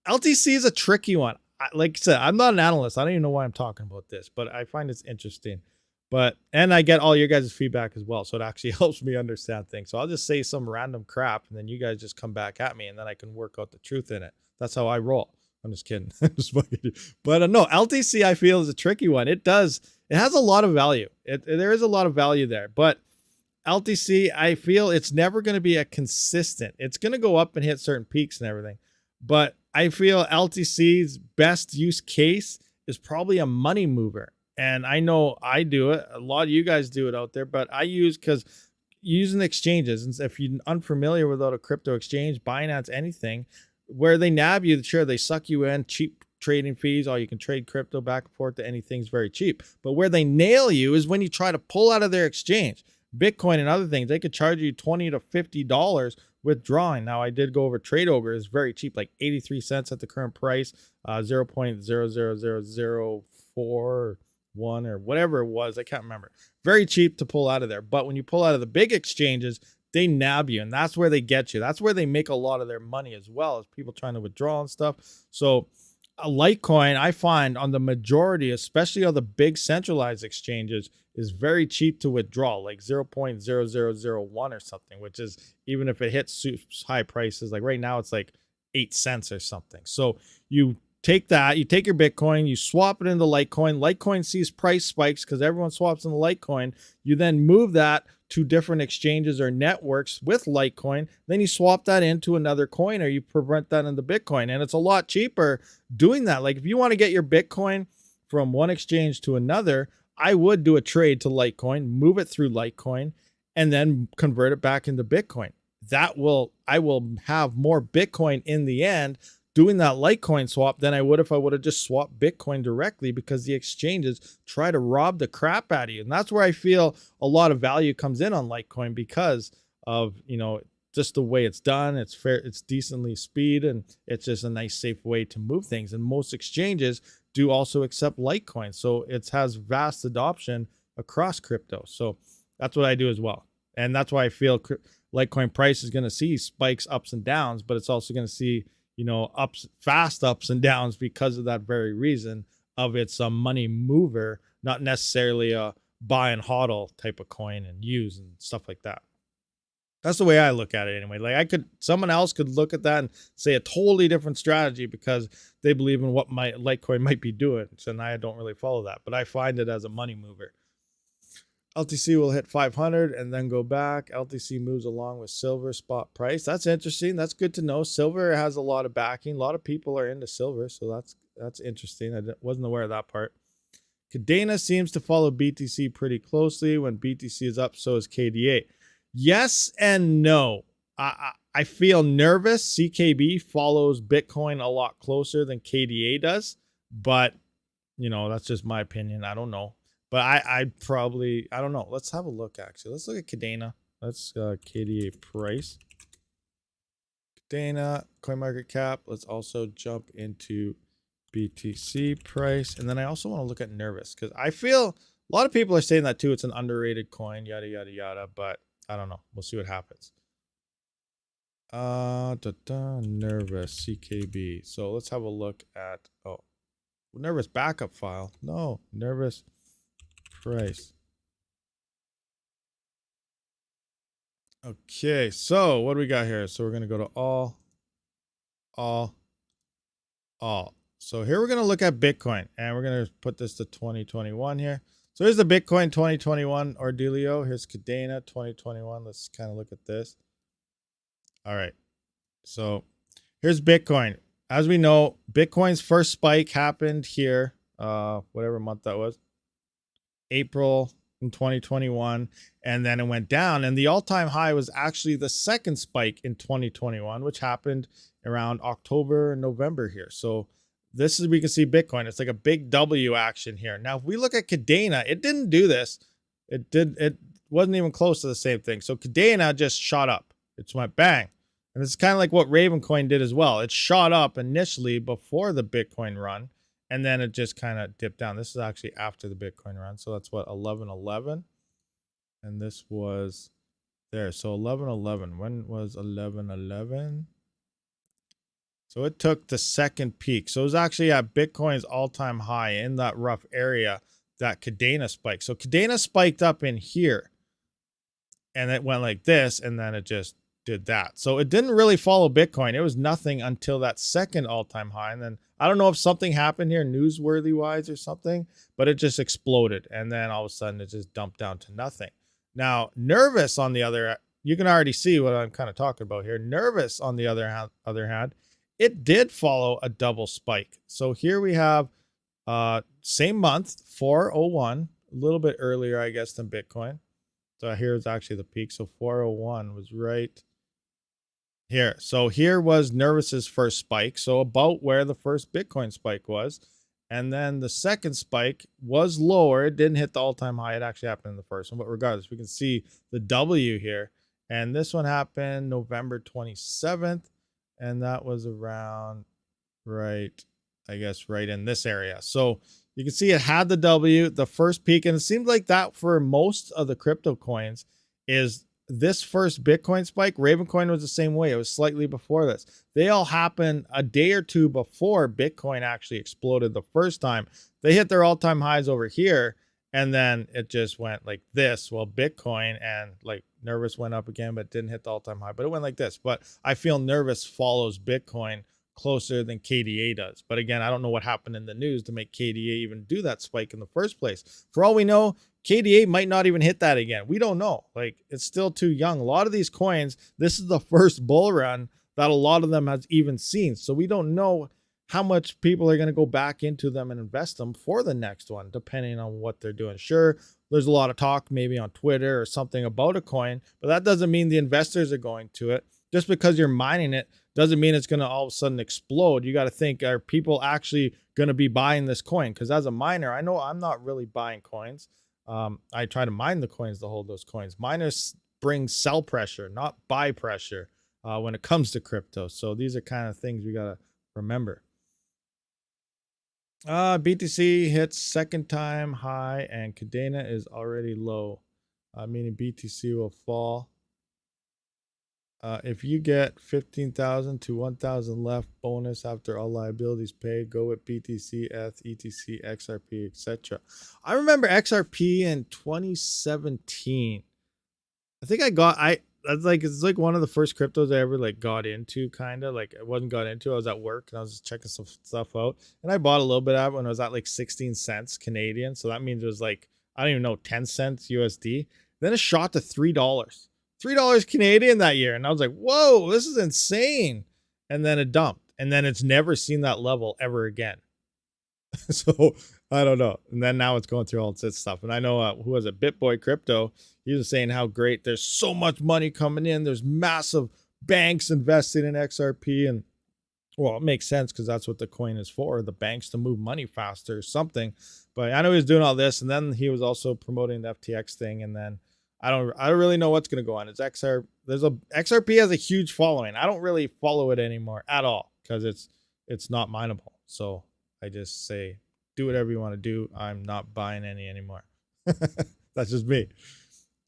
LTC is a tricky one. Like I said, I'm not an analyst. I don't even know why I'm talking about this, but I find it's interesting. And I get all your guys' feedback as well, so it actually helps me understand things. So I'll just say some random crap, and then you guys just come back at me, and then I can work out the truth in it. That's how I roll. I'm just kidding. But no, LTC I feel is a tricky one. It has a lot of value. There is a lot of value there, but LTC, I feel it's never going to be a consistent. It's going to go up and hit certain peaks and everything, but I feel LTC's best use case is probably a money mover. And I know I do it. A lot of you guys do it out there, but I use because using exchanges. And if you're unfamiliar with a crypto exchange, Binance, anything, where they nab you, sure, they suck you in, cheap trading fees, or you can trade crypto back and forth to anything's very cheap. But where they nail you is when you try to pull out of their exchange. Bitcoin and other things, they could charge you $20 to $50 withdrawing. Now, I did go over Trade Ogre, is very cheap, like 83 cents at the current price, 0.00004 one or whatever it was. I can't remember. Very cheap to pull out of there. But when you pull out of the big exchanges, they nab you, and that's where they get you. That's where they make a lot of their money as well, as people trying to withdraw and stuff. So a Litecoin, I find on the majority, especially on the big centralized exchanges, is very cheap to withdraw, like 0.0001 or something, which is, even if it hits high prices, like right now it's like 8 cents or something. So you take that, you take your Bitcoin, you swap it into Litecoin. Litecoin sees price spikes because everyone swaps in the Litecoin. You then move that to different exchanges or networks with Litecoin. Then you swap that into another coin, or you prevent that into Bitcoin. And it's a lot cheaper doing that. Like if you want to get your Bitcoin from one exchange to another, I would do a trade to Litecoin, move it through Litecoin, and then convert it back into Bitcoin. I will have more Bitcoin in the end doing that Litecoin swap than I would if I would have just swapped Bitcoin directly, because the exchanges try to rob the crap out of you. And that's where I feel a lot of value comes in on Litecoin, because of, just the way it's done. It's fair, it's decently speed, and it's just a nice, safe way to move things. And most exchanges do also accept Litecoin. So it has vast adoption across crypto. So that's what I do as well. And that's why I feel Litecoin price is going to see spikes, ups and downs, but it's also going to see fast ups and downs because of that very reason of it's a money mover, not necessarily a buy and hodl type of coin and use and stuff like that. That's the way I look at it anyway. Like someone else could look at that and say a totally different strategy because they believe in what my Litecoin might be doing. So I don't really follow that, but I find it as a money mover. LTC will hit 500 and then go back. LTC moves along with silver spot price. That's interesting. That's good to know. Silver has a lot of backing. A lot of people are into silver, so that's interesting. I wasn't aware of that part. Cadena seems to follow BTC pretty closely. When BTC is up, so is KDA. Yes and no. I feel nervous. CKB follows Bitcoin a lot closer than KDA does, but that's just my opinion. I don't know. But I don't know. Let's have a look, actually. Let's look at Cadena. Let's KDA price. Cadena, CoinMarketCap. Let's also jump into BTC price. And then I also want to look at Nervous, because I feel a lot of people are saying that too. It's an underrated coin, yada, yada, yada. But I don't know. We'll see what happens. Nervous, CKB. So let's have a look at, Nervous backup file. No, Nervous price. Okay, so what do we got here? So we're going to go to all. So here we're going to look at Bitcoin, and we're going to put this to 2021 here. So here's the Bitcoin 2021 Ordealio. Here's Cadena 2021. Let's kind of look at this. All right. So here's Bitcoin. As we know, Bitcoin's first spike happened here, whatever month that was. April in 2021, and then it went down, and the all-time high was actually the second spike in 2021, which happened around October and November here. So this is, we can see Bitcoin, it's like a big W action here. Now if we look at Cadena, it didn't do this. It wasn't even close to the same thing. So Cadena just shot up. It just went bang. And it's kind of like what Ravencoin did as well. It shot up initially before the Bitcoin run, and then it just kind of dipped down. This is actually after the Bitcoin run. So that's what, 1111. And this was there. So 1111. When was 1111? So it took the second peak. So it was actually at Bitcoin's all-time high in that rough area that Cadena spiked. So Cadena spiked up in here and it went like this, and then it just did that. So it didn't really follow Bitcoin. It was nothing until that second all-time high. And then I don't know if something happened here newsworthy wise or something, but it just exploded. And then all of a sudden it just dumped down to nothing. Now, Nervous on the other, you can already see what I'm kind of talking about here. Nervous on the other hand, it did follow a double spike. So here we have same month, 401, a little bit earlier, I guess, than Bitcoin. So here's actually the peak. So 401 was right here. So here was Nervous's first spike. So about where the first Bitcoin spike was. And then the second spike was lower. It didn't hit the all-time high. It actually happened in the first one. But regardless, we can see the W here. And this one happened November 27th. And that was around right, I guess, right in this area. So you can see it had the W, the first peak. And it seems like that for most of the crypto coins is this first Bitcoin spike. Ravencoin was the same way. It was slightly before this. They all happened a day or two before Bitcoin actually exploded the first time. They hit their all-time highs over here, and then it just went like this. Well, Bitcoin and like Nervous went up again, but didn't hit the all-time high. But it went like this. But I feel Nervous follows Bitcoin closer than KDA does. But again, I don't know what happened in the news to make KDA even do that spike in the first place. For all we know, KDA might not even hit that again. We don't know. Like, it's still too young. A lot of these coins, this is the first bull run that a lot of them has even seen. So we don't know how much people are going to go back into them and invest them for the next one, depending on what they're doing. Sure, there's a lot of talk maybe on Twitter or something about a coin, but that doesn't mean the investors are going to it. Just because you're mining it doesn't mean it's going to all of a sudden explode. You got to think, are people actually going to be buying this coin? Because as a miner, I know I'm not really buying coins. I try to mine the coins to hold those coins. Miners bring sell pressure, not buy pressure when it comes to crypto. So these are kind of things we got to remember. BTC hits second time high and Cadena is already low, meaning BTC will fall. If you get 15,000 to 1,000 left bonus after all liabilities paid, go with BTC, ETH, ETC, XRP, etc. I remember XRP in 2017. I think it's like one of the first cryptos I ever like got into, kind of like I wasn't got into. I was at work and I was just checking some stuff out, and I bought a little bit of it when I was at like 16 cents Canadian. So that means it was like, I don't even know, 10 cents USD. Then it shot to $3. $3 Canadian that year. And I was like, whoa, this is insane. And then it dumped. And then it's never seen that level ever again. So I don't know. And then now it's going through all this stuff. And I know who was it? BitBoy Crypto. He was saying how great there's so much money coming in. There's massive banks investing in XRP. And well, it makes sense because that's what the coin is for, the banks to move money faster or something. But I know he was doing all this. And then he was also promoting the FTX thing. And then I don't really know what's going to go on. It's XRP has a huge following. I don't really follow it anymore at all because it's not mineable. So I just say, do whatever you want to do. I'm not buying any anymore. That's just me.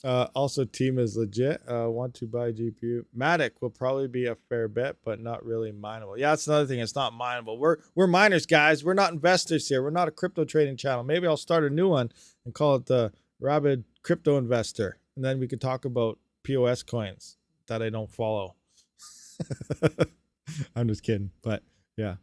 Also, team is legit. Want to buy GPU. Matic will probably be a fair bet, but not really mineable. Yeah, that's another thing. It's not mineable. We're miners, guys. We're not investors here. We're not a crypto trading channel. Maybe I'll start a new one and call it the Rabid Crypto Investor. And then we could talk about POS coins that I don't follow. I'm just kidding. But yeah.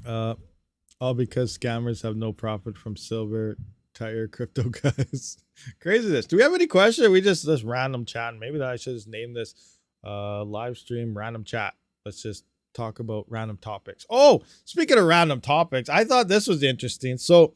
All because scammers have no profit from silver tire crypto guys. Craziness. Do we have any questions? Or we just random chat? Maybe that I should just name this live stream random chat. Let's just talk about random topics. Oh, speaking of random topics, I thought this was interesting. So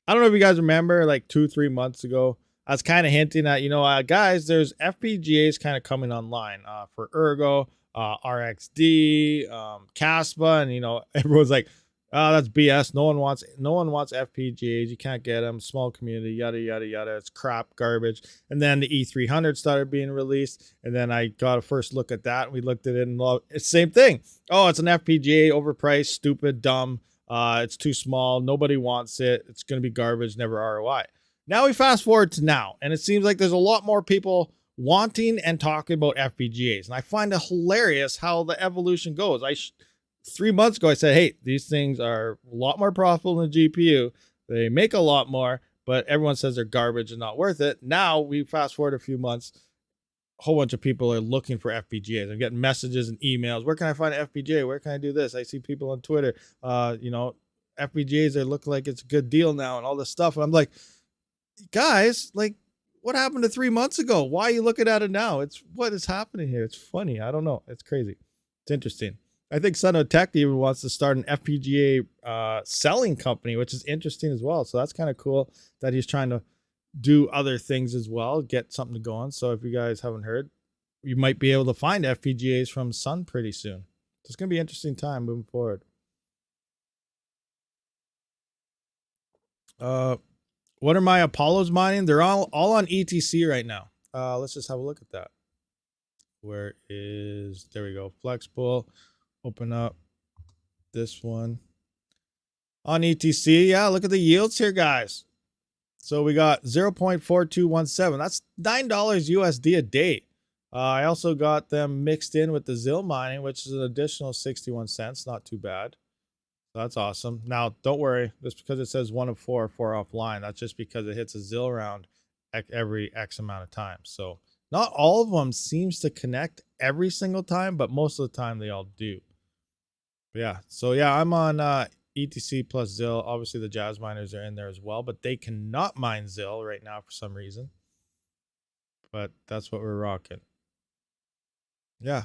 I don't know if you guys remember, like 2-3 months ago, I was kind of hinting at, guys, there's FPGAs kind of coming online for Ergo, RXD, Caspa, and everyone's like, oh, that's BS. No one wants FPGAs. You can't get them. Small community, yada yada yada. It's crap, garbage. And then the E300 started being released, and then I got a first look at that. And we looked at it, and it's the same thing. Oh, it's an FPGA, overpriced, stupid, dumb. It's too small. Nobody wants it. It's going to be garbage, never ROI. Now we fast forward to now, and it seems like there's a lot more people wanting and talking about FPGAs. And I find it hilarious how the evolution goes. 3 months ago, I said, hey, these things are a lot more profitable than a GPU. They make a lot more, but everyone says they're garbage and not worth it. Now we fast forward a few months, a whole bunch of people are looking for FPGAs. I'm getting messages and emails. Where can I find an FPGA? Where can I do this? I see people on Twitter, FPGAs, they look like it's a good deal now and all this stuff. And I'm like, guys, like, what happened to 3 months ago? Why are you looking at it now? What is happening here? It's funny. I don't know. It's crazy. It's interesting. I think Son of Tech even wants to start an FPGA selling company, which is interesting as well. So that's kind of cool that he's trying to do other things as well, get something to go on. So if you guys haven't heard, you might be able to find FPGAs from Sun pretty soon. So it's going to be an interesting time moving forward. What are my Ipollos mining? They're all on ETC right now. Let's just have a look at that. There we go. Flex pool. Open up this one on ETC. Yeah, look at the yields here, guys. So we got 0.4217. That's $9 USD a day. I also got them mixed in with the ZIL mining, which is an additional 61 cents. Not too bad. That's awesome. Now, don't worry. Just because it says 1 of 4 offline, that's just because it hits a ZIL round every X amount of time. So not all of them seems to connect every single time, but most of the time they all do. But yeah. So yeah, I'm on ETC plus ZIL. Obviously, the Jazz miners are in there as well, but they cannot mine ZIL right now for some reason. But that's what we're rocking. Yeah.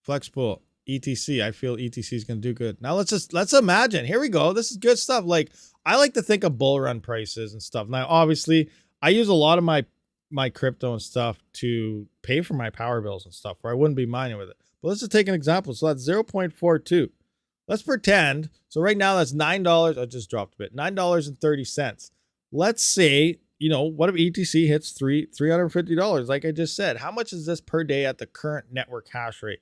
Flex pool. ETC. I feel ETC is going to do good. Now let's imagine. Here we go. This is good stuff. Like, I like to think of bull run prices and stuff. Now, obviously, I use a lot of my crypto and stuff to pay for my power bills and stuff, where I wouldn't be mining with it. But let's just take an example. So that's 0.42. Let's pretend. So right now that's $9. I just dropped a bit. $9.30. Let's say, what if ETC hits $350? Like I just said, how much is this per day at the current network hash rate?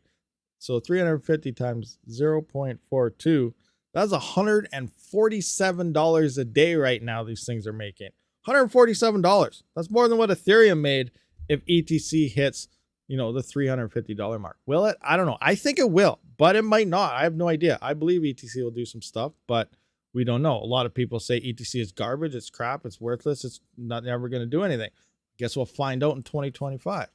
So 350 times 0.42, that's $147 a day right now these things are making. $147. That's more than what Ethereum made if ETC hits, the $350 mark. Will it? I don't know. I think it will, but it might not. I have no idea. I believe ETC will do some stuff, but we don't know. A lot of people say ETC is garbage, it's crap, it's worthless, it's never going to do anything. Guess we'll find out in 2025.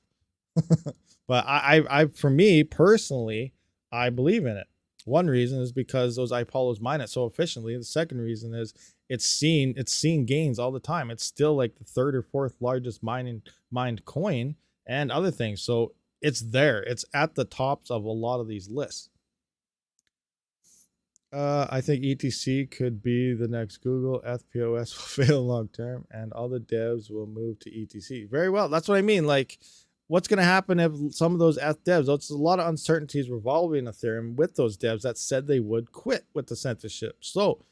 But I for me personally, I believe in it. One reason is because those Ipollos mine it so efficiently. The second reason is it's seeing gains all the time. It's still like the 3rd or 4th largest mined coin and other things. So it's there. It's at the tops of a lot of these lists. I think ETC could be the next Google. FPOS will fail long term, and all the devs will move to ETC. Very well. That's what I mean. Like, what's going to happen if some of those devs, there's a lot of uncertainties revolving Ethereum with those devs that said they would quit with the censorship. So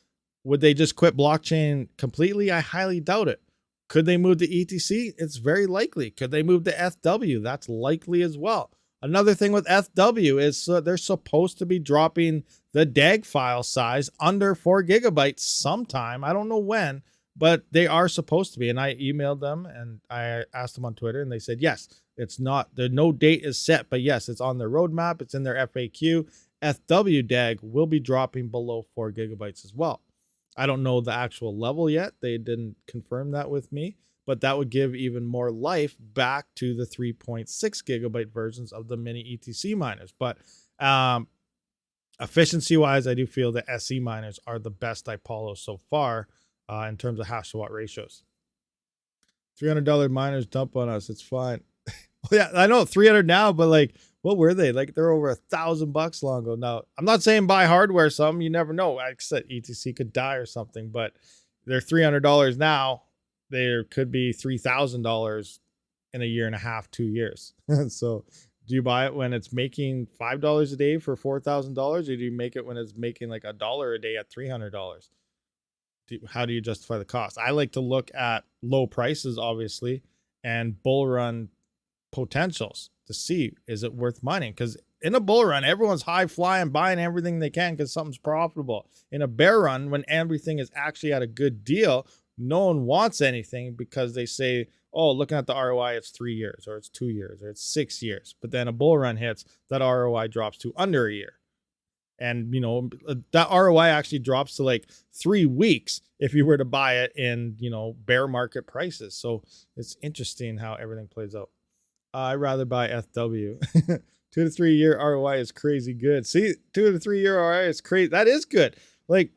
would they just quit blockchain completely? I highly doubt it. Could they move to ETC? It's very likely. Could they move to FW? That's likely as well. Another thing with FW is they're supposed to be dropping the DAG file size under 4 gigabytes sometime. I don't know when, but they are supposed to be. And I emailed them and I asked them on Twitter and they said, yes, it's not, no date is set, but yes, it's on their roadmap. It's in their FAQ. FW DAG will be dropping below 4 gigabytes as well. I don't know the actual level yet. They didn't confirm that with me, but that would give even more life back to the 3.6 gigabyte versions of the mini ETC miners. But efficiency wise, I do feel the SE miners are the best Ipollo so far in terms of hash to watt ratios. $300 miners dump on us. It's fine. Yeah, I know 300 now, but like, what were they? Like, they're over $1,000 long ago. Now, I'm not saying buy hardware, some, you never know. Like I said, ETC could die or something, but they're $300 now. There could be $3,000 in a year and a half, 2 years. So do you buy it when it's making $5 a day for $4,000, or do you make it when it's making like $1 a day at $300? How do you justify the cost? I like to look at low prices, obviously, and bull run potentials to see, is it worth mining? Because in a bull run, everyone's high flying, buying everything they can because something's profitable. In a bear run, when everything is actually at a good deal, no one wants anything because they say, oh, looking at the ROI, it's 3 years or it's 2 years or it's 6 years. But then a bull run hits, that ROI drops to under a year. And, you know, that ROI actually drops to like 3 weeks if you were to buy it in, you know, bear market prices. So it's interesting how everything plays out. I'd rather buy FW. 2 to 3 year ROI is crazy good. See, 2 to 3 year ROI is crazy. That is good. Like,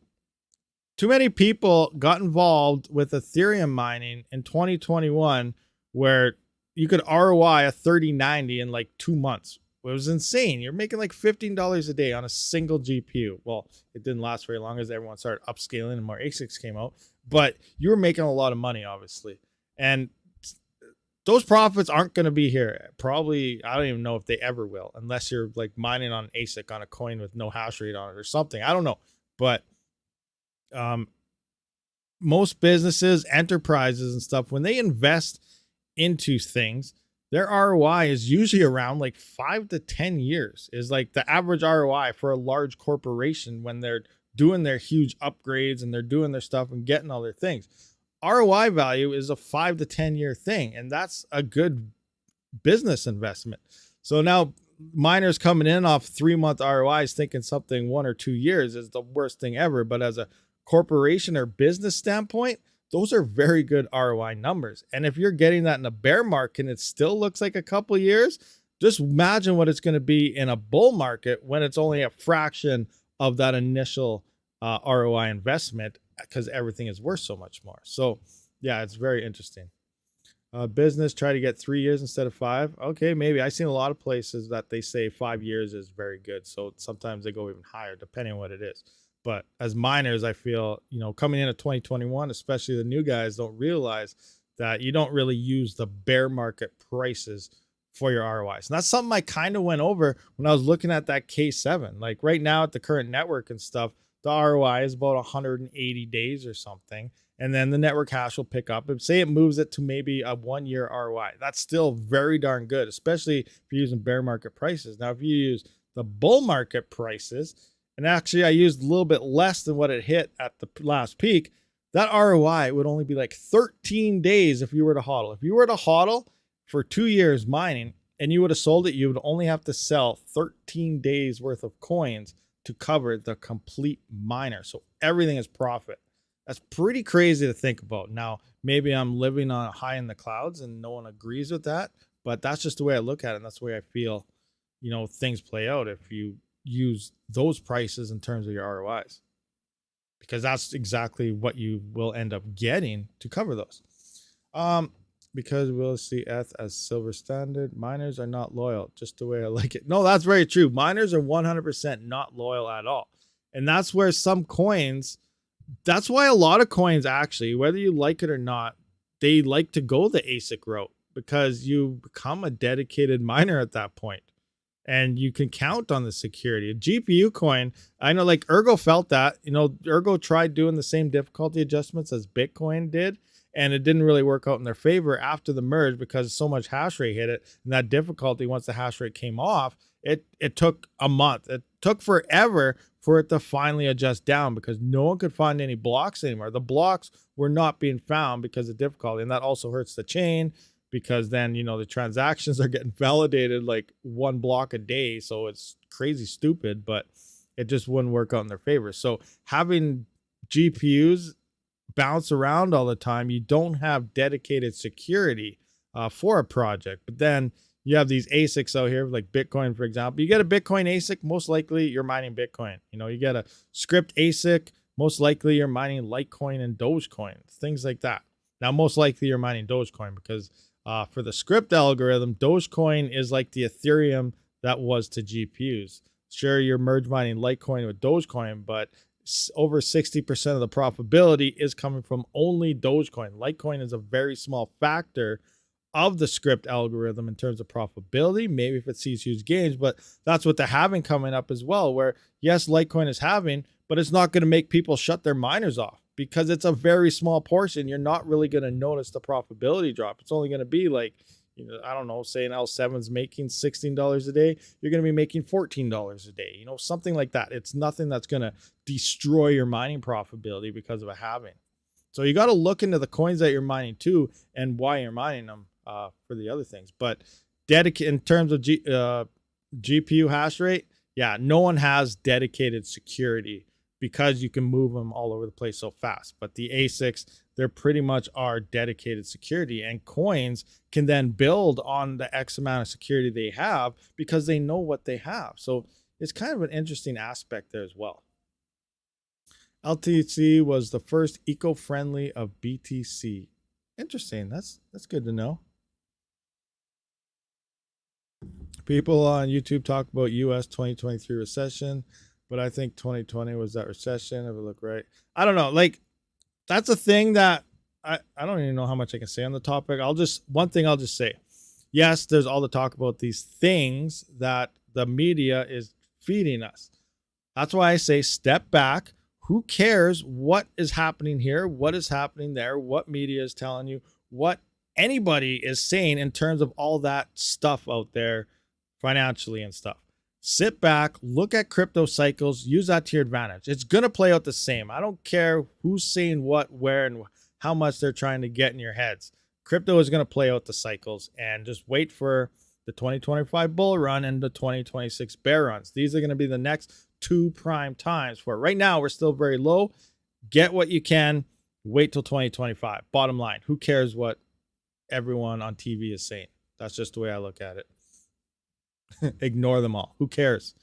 too many people got involved with Ethereum mining in 2021 where you could ROI a 3090 in like 2 months. It was insane. You're making like $15 a day on a single GPU. Well, it didn't last very long as everyone started upscaling and more ASICs came out, but you were making a lot of money, obviously. And those profits aren't going to be here. Probably, I don't even know if they ever will, unless you're like mining on ASIC on a coin with no hash rate on it or something. I don't know. But most businesses, enterprises and stuff, when they invest into things, their ROI is usually around like 5 to 10 years is like the average ROI for a large corporation when they're doing their huge upgrades and they're doing their stuff and getting all their things. ROI value is a 5 to 10 year thing, and that's a good business investment. So now miners coming in off 3-month ROIs thinking something 1 or 2 years is the worst thing ever. But as a corporation or business standpoint, those are very good ROI numbers. And if you're getting that in a bear market and it still looks like a couple years, just imagine what it's going to be in a bull market when it's only a fraction of that initial ROI investment, because everything is worth so much more. So yeah, it's very interesting. Business, try to get 3 years instead of 5. Okay, maybe. I've seen a lot of places that they say 5 years is very good. So sometimes they go even higher depending on what it is. But as miners, I feel, you know, coming into 2021, especially the new guys don't realize that you don't really use the bear market prices for your ROIs. And that's something I kind of went over when I was looking at that K7. Like right now at the current network and stuff, the ROI is about 180 days or something. And then the network hash will pick up and say it moves it to maybe a 1 year ROI. That's still very darn good, especially if you're using bear market prices. Now, if you use the bull market prices, and actually I used a little bit less than what it hit at the last peak, that ROI would only be like 13 days if you were to hodl. If you were to hodl for 2 years mining and you would have sold it, you would only have to sell 13 days worth of coins to cover the complete miner. So everything is profit. That's pretty crazy to think about. Now, maybe I'm living on high in the clouds and no one agrees with that, but that's just the way I look at it. And that's the way I feel, you know, things play out if you use those prices in terms of your ROIs, because that's exactly what you will end up getting to cover those. Because we'll see ETH as silver standard. Miners are not loyal, just the way I like it. No, that's very true. Miners are 100% not loyal at all. And that's where some coins, that's why a lot of coins actually, whether you like it or not, they like to go the ASIC route, because you become a dedicated miner at that point. And you can count on the security. A GPU coin, I know like Ergo felt that, you know, Ergo tried doing the same difficulty adjustments as Bitcoin did, and it didn't really work out in their favor after the merge because so much hash rate hit it. And that difficulty, once the hash rate came off, it took a month. It took forever for it to finally adjust down because no one could find any blocks anymore. The blocks were not being found because of difficulty. And that also hurts the chain, because then, you know, the transactions are getting validated like 1 block a day. So it's crazy stupid, but it just wouldn't work out in their favor. So having GPUs bounce around all the time, you don't have dedicated security for a project. But then you have these ASICs out here, like Bitcoin, for example. You get a Bitcoin ASIC, most likely you're mining Bitcoin. You know, you get a script ASIC, most likely you're mining Litecoin and Dogecoin, things like that. Now, most likely you're mining Dogecoin because for the script algorithm, Dogecoin is like the Ethereum that was to GPUs. Sure, you're merge mining Litecoin with Dogecoin, but over 60% of the profitability is coming from only Dogecoin. Litecoin is a very small factor of the script algorithm in terms of profitability, maybe if it sees huge gains, but that's what they're having coming up as well, where yes, Litecoin is having, but it's not going to make people shut their miners off because it's a very small portion. You're not really going to notice the profitability drop. It's only going to be like, you know, I don't know, say an L7's making $16 a day, you're going to be making $14 a day, you know, something like that. It's nothing that's going to destroy your mining profitability because of a halving. So you got to look into the coins that you're mining too and why you're mining them for the other things. But in terms of GPU hash rate, yeah, no one has dedicated security because you can move them all over the place so fast. But the ASICs, they're pretty much our dedicated security, and coins can then build on the X amount of security they have because they know what they have. So it's kind of an interesting aspect there as well. LTC was the first eco-friendly of BTC. Interesting. That's good to know. People on YouTube talk about US 2023 recession, but I think 2020 was that recession, if I look right. I don't know. Like, that's a thing that I don't even know how much I can say on the topic. One thing I'll just say. Yes, there's all the talk about these things that the media is feeding us. That's why I say step back. Who cares what is happening here? What is happening there? What media is telling you? What anybody is saying in terms of all that stuff out there financially and stuff. Sit back, look at crypto cycles, use that to your advantage. It's going to play out the same. I don't care who's saying what, where, and how much they're trying to get in your heads. Crypto is going to play out the cycles, and just wait for the 2025 bull run and the 2026 bear runs. These are going to be the next 2 prime times for it. Right now, we're still very low. Get what you can. Wait till 2025. Bottom line, who cares what everyone on TV is saying? That's just the way I look at it. Ignore them all. Who cares?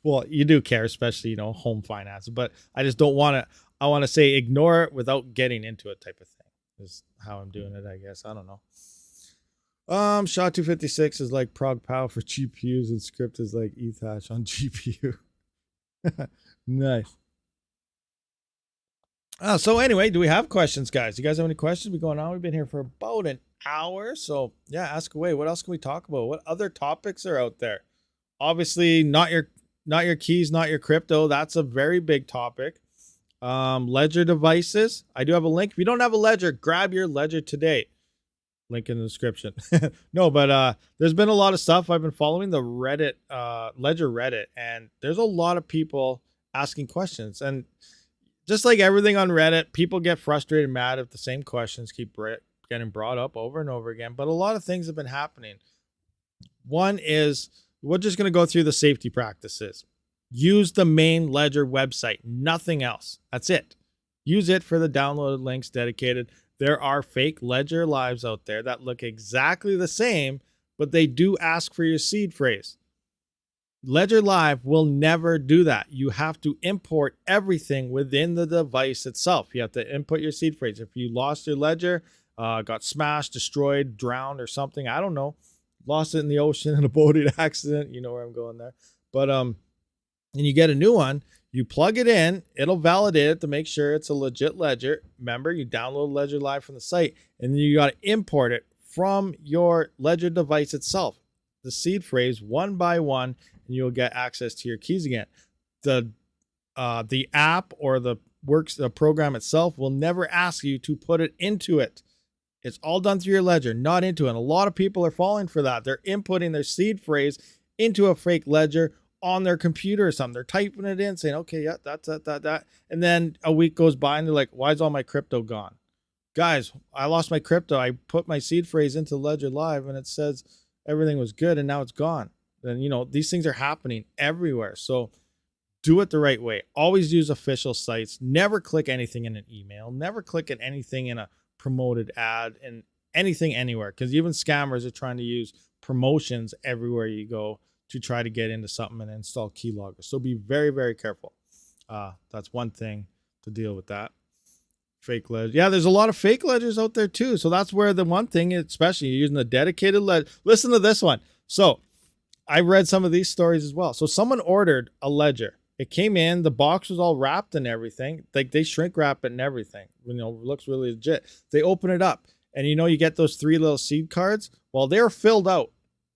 Well, you do care, especially, home finance. But I just don't want to. I want to say ignore it without getting into it type of thing. Is how I'm doing it, I guess. I don't know. SHA-256 is like Prog Pow for GPUs, and Script is like ETH hash on GPU. Nice. So anyway, do we have questions, guys? You guys have any questions? We're going on. We've been here for about an hour. So yeah, ask away. What else can we talk about? What other topics are out there? Obviously, not your keys, not your crypto. That's a very big topic. Ledger devices. I do have a link. If you don't have a ledger, grab your ledger today. Link in the description. No, but there's been a lot of stuff. I've been following the Reddit, Ledger Reddit, and there's a lot of people asking questions. And just like everything on Reddit, people get frustrated and mad if the same questions keep getting brought up over and over again. But a lot of things have been happening. One is, we're just going to go through the safety practices. Use the main Ledger website, nothing else. That's it. Use it for the downloaded links dedicated. There are fake Ledger Lives out there that look exactly the same, but they do ask for your seed phrase. Ledger Live will never do that. You have to import everything within the device itself. You have to input your seed phrase. If you lost your Ledger, got smashed, destroyed, drowned, or something, I don't know, lost it in the ocean in a boating accident, you know where I'm going there. But and you get a new one, you plug it in, it'll validate it to make sure it's a legit ledger. Remember, you download Ledger Live from the site, and then you got to import it from your Ledger device itself, the seed phrase, one by one, and you'll get access to your keys again. The app or the program itself will never ask you to put it into it. It's all done through your Ledger, not into it. And a lot of people are falling for that. They're inputting their seed phrase into a fake ledger on their computer or something. They're typing it in, saying, okay, yeah, that's that. And then a week goes by and they're like, why is all my crypto gone? Guys, I lost my crypto. I put my seed phrase into Ledger Live and it says everything was good and now it's gone. And, these things are happening everywhere. So do it the right way. Always use official sites. Never click anything in an email. Never click at anything in a promoted ad and anything anywhere. Because even scammers are trying to use promotions everywhere you go to try to get into something and install keyloggers. So be very, very careful. That's one thing to deal with that. Fake ledger. Yeah, there's a lot of fake ledgers out there too. So that's where the one thing, especially you're using a dedicated ledger. Listen to this one. So I read some of these stories as well. So someone ordered a ledger. It came in, the box was all wrapped and everything. Like they shrink wrap it and everything. Looks really legit. They open it up and you get those 3 little seed cards. Well, they're filled out.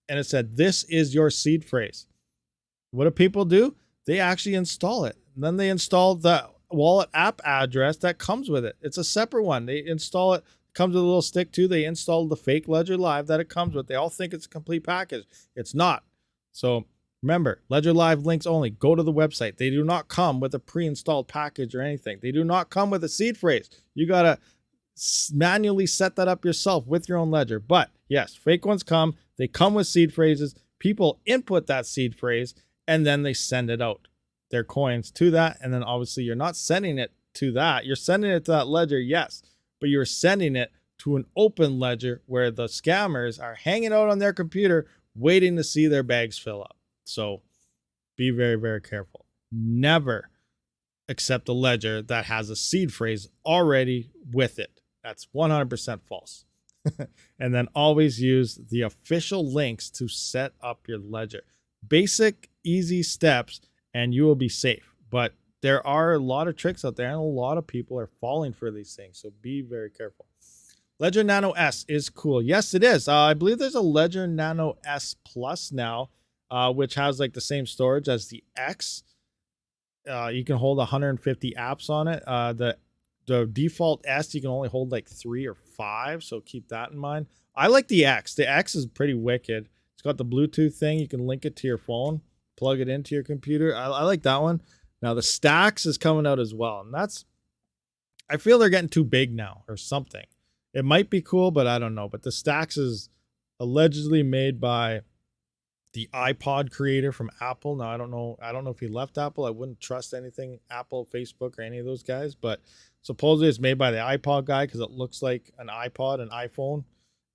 And it said, this is your seed phrase. What do people do? They actually install it. And then they install the wallet app address that comes with it. It's a separate one. They install it. Comes with a little stick too. They install the fake Ledger Live that it comes with. They all think it's a complete package. It's not. So Remember, Ledger Live links only. Go to the website. They do not come with a pre-installed package or anything. They do not come with a seed phrase. You got to manually set that up yourself with your own ledger. But yes, fake ones come. They come with seed phrases. People input that seed phrase, and then they send it out, their coins to that. And then obviously you're not sending it to that. You're sending it to that ledger, yes, but you're sending it to an open ledger where the scammers are hanging out on their computer waiting to see their bags fill up. So be very, very careful. Never accept a ledger that has a seed phrase already with it. That's 100% false. And then always use the official links to set up your ledger. Basic, easy steps, and you will be safe. But there are a lot of tricks out there, and a lot of people are falling for these things. So be very careful. Ledger Nano S is cool. Yes, it is. I believe there's a Ledger Nano S Plus now, which has like the same storage as the X. You can hold 150 apps on it. The default S, you can only hold like 3 or 5, so keep that in mind. I like the X. The X is pretty wicked. It's got the Bluetooth thing. You can link it to your phone, plug it into your computer. I like that one. Now the Stacks is coming out as well, and I feel they're getting too big now or something. It might be cool, but I don't know. But the Stacks is allegedly made by the iPod creator from Apple. Now I don't know if he left Apple. I wouldn't trust anything Apple, Facebook, or any of those guys, but supposedly it's made by the iPod guy because it looks like an iPod, an iPhone,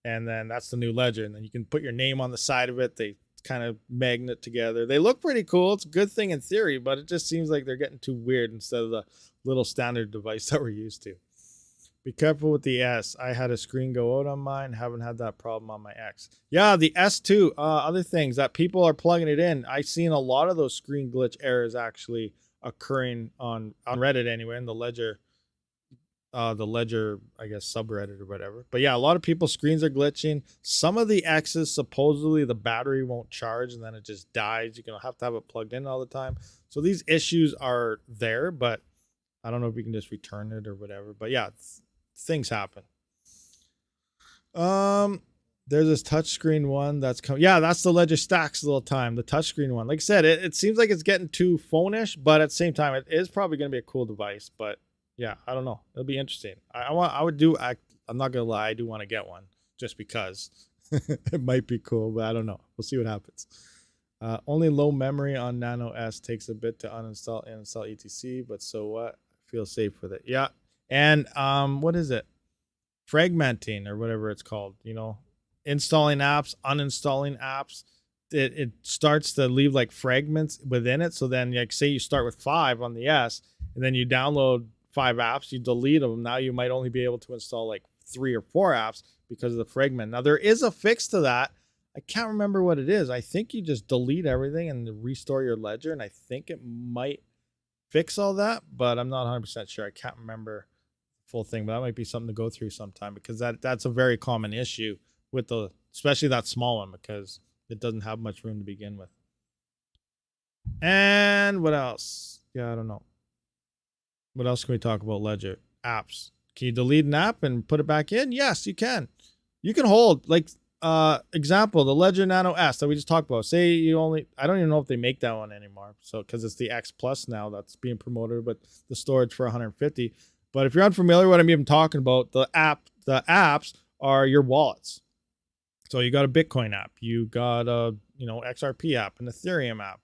and then that's the new ledger. And then you can put your name on the side of it. They kind of magnet together. They look pretty cool. It's a good thing in theory, but it just seems like they're getting too weird instead of the little standard device that we're used to. Be careful with the S. I had a screen go out on mine. Haven't had that problem on my X. Yeah, the S2. Other things that people are plugging it in. I've seen a lot of those screen glitch errors actually occurring on Reddit anyway, in the Ledger, I guess, subreddit or whatever. But yeah, a lot of people's screens are glitching. Some of the X's, supposedly the battery won't charge and then it just dies. You're going to have it plugged in all the time. So these issues are there, but I don't know if you can just return it or whatever. But yeah, things happen. There's this touchscreen one that's coming. Yeah, that's the Ledger Stacks little time, the touchscreen one. Like I said, it seems like it's getting too phone-ish, but at the same time, it is probably going to be a cool device. But yeah, I don't know. It'll be interesting. I'm not gonna lie, I do want to get one just because it might be cool, but I don't know. We'll see what happens. Only low memory on Nano S, takes a bit to uninstall and install etc. But so what? Feel safe with it. Yeah. And what is it? Fragmenting or whatever it's called. Installing apps, uninstalling apps. It starts to leave like fragments within it. So then, like, say you start with 5 on the S, and then you download 5 apps, you delete them. Now you might only be able to install like 3 or 4 apps because of the fragment. Now there is a fix to that. I can't remember what it is. I think you just delete everything and restore your ledger, and I think it might fix all that, but I'm not 100% sure. I can't remember the full thing, but that might be something to go through sometime, because that's a very common issue with especially that small one, because it doesn't have much room to begin with. And what else? Yeah, I don't know. What else can we talk about Ledger? Apps. Can you delete an app and put it back in? Yes, you can. You can hold, like, example, the Ledger Nano S that we just talked about. Say I don't even know if they make that one anymore. So, because it's the X Plus now that's being promoted, but the storage for 150. But if you're unfamiliar with what I'm even talking about, the apps are your wallets. So you got a Bitcoin app, you got a XRP app, an Ethereum app,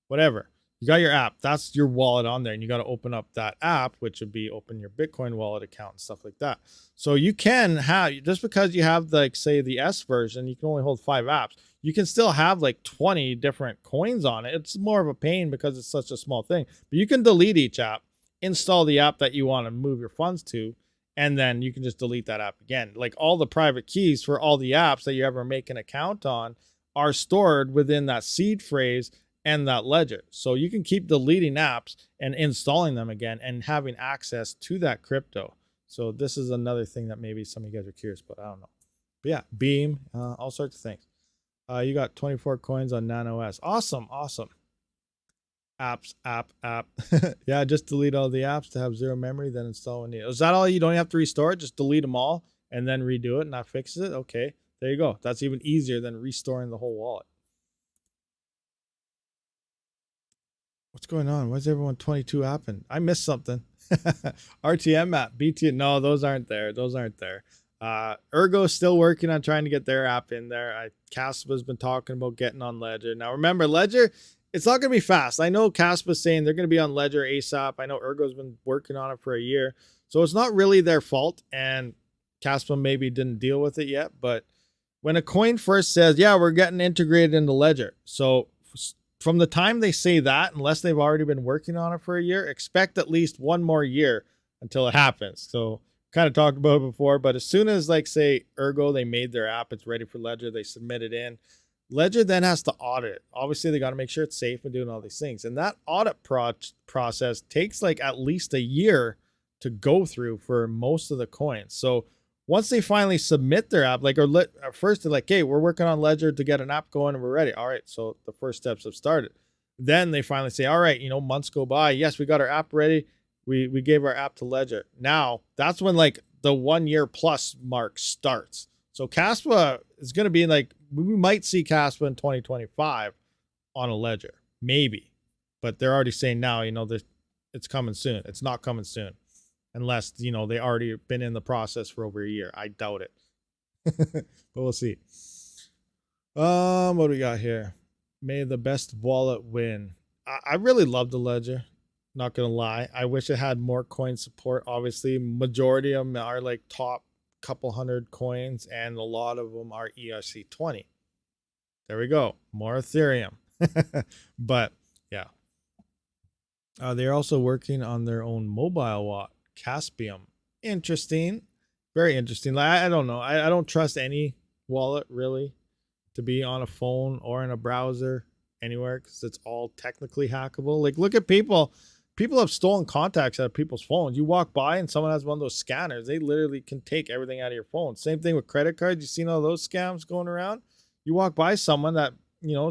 whatever. You got your app, that's your wallet on there, and you got to open up that app, which would be open your Bitcoin wallet account and stuff like that. So you can have, just because you have, like, say the S version, you can only hold 5 apps. You can still have like 20 different coins on it. It's more of a pain because it's such a small thing, but you can delete each app, install the app that you want to move your funds to, and then you can just delete that app again. Like, all the private keys for all the apps that you ever make an account on are stored within that seed phrase and that ledger. So you can keep deleting apps and installing them again and having access to that crypto. So this is another thing that maybe some of you guys are curious about. I don't know. But yeah, Beam, all sorts of things. You got 24 coins on Nano S. Awesome. Apps, app. Yeah, just delete all the apps to have 0 memory, then install when needed. Is that all? You don't have to restore it? Just delete them all and then redo it, and that fixes it? Okay, there you go. That's even easier than restoring the whole wallet. What's going on? Why is everyone 22 apping? I missed something. RTM app, BT. No, those aren't there. Those aren't there. Ergo's still working on trying to get their app in there. Caspa's been talking about getting on Ledger. Now remember, Ledger, it's not going to be fast. I know Caspa's saying they're going to be on Ledger ASAP. I know Ergo's been working on it for a year. So it's not really their fault. And Caspa maybe didn't deal with it yet. But when a coin first says, yeah, we're getting integrated into Ledger. So from the time they say that, unless they've already been working on it for a year, expect at least one more year until it happens. So kind of talked about it before, but as soon as, like, say Ergo, they made their app, it's ready for Ledger, they submit it in, Ledger then has to audit it. Obviously they got to make sure it's safe and doing all these things, and that audit process takes like at least a year to go through for most of the coins. So once they finally submit their app, like, at first they're like, hey, we're working on Ledger to get an app going and we're ready. All right, so the first steps have started. Then they finally say, all right, months go by, yes, we got our app ready, we gave our app to Ledger. Now that's when like the 1 year plus mark starts. So Caspa is going to be like, we might see Caspa in 2025 on a Ledger, maybe, but they're already saying now, it's coming soon. It's not coming soon unless, they already been in the process for over a year. I doubt it, but we'll see. What do we got here? May the best wallet win. I really love the Ledger. Not gonna lie, I wish it had more coin support. Obviously, majority of them are like top couple hundred coins, and a lot of them are ERC20. There we go, more Ethereum. But yeah, they're also working on their own mobile wallet, Caspium. Interesting, very interesting. Like, I don't know, I don't trust any wallet really to be on a phone or in a browser anywhere, because it's all technically hackable. Like, look at people have stolen contacts out of people's phones. You walk by and someone has one of those scanners, they literally can take everything out of your phone. Same thing with credit cards. You seen all those scams going around? You walk by someone that,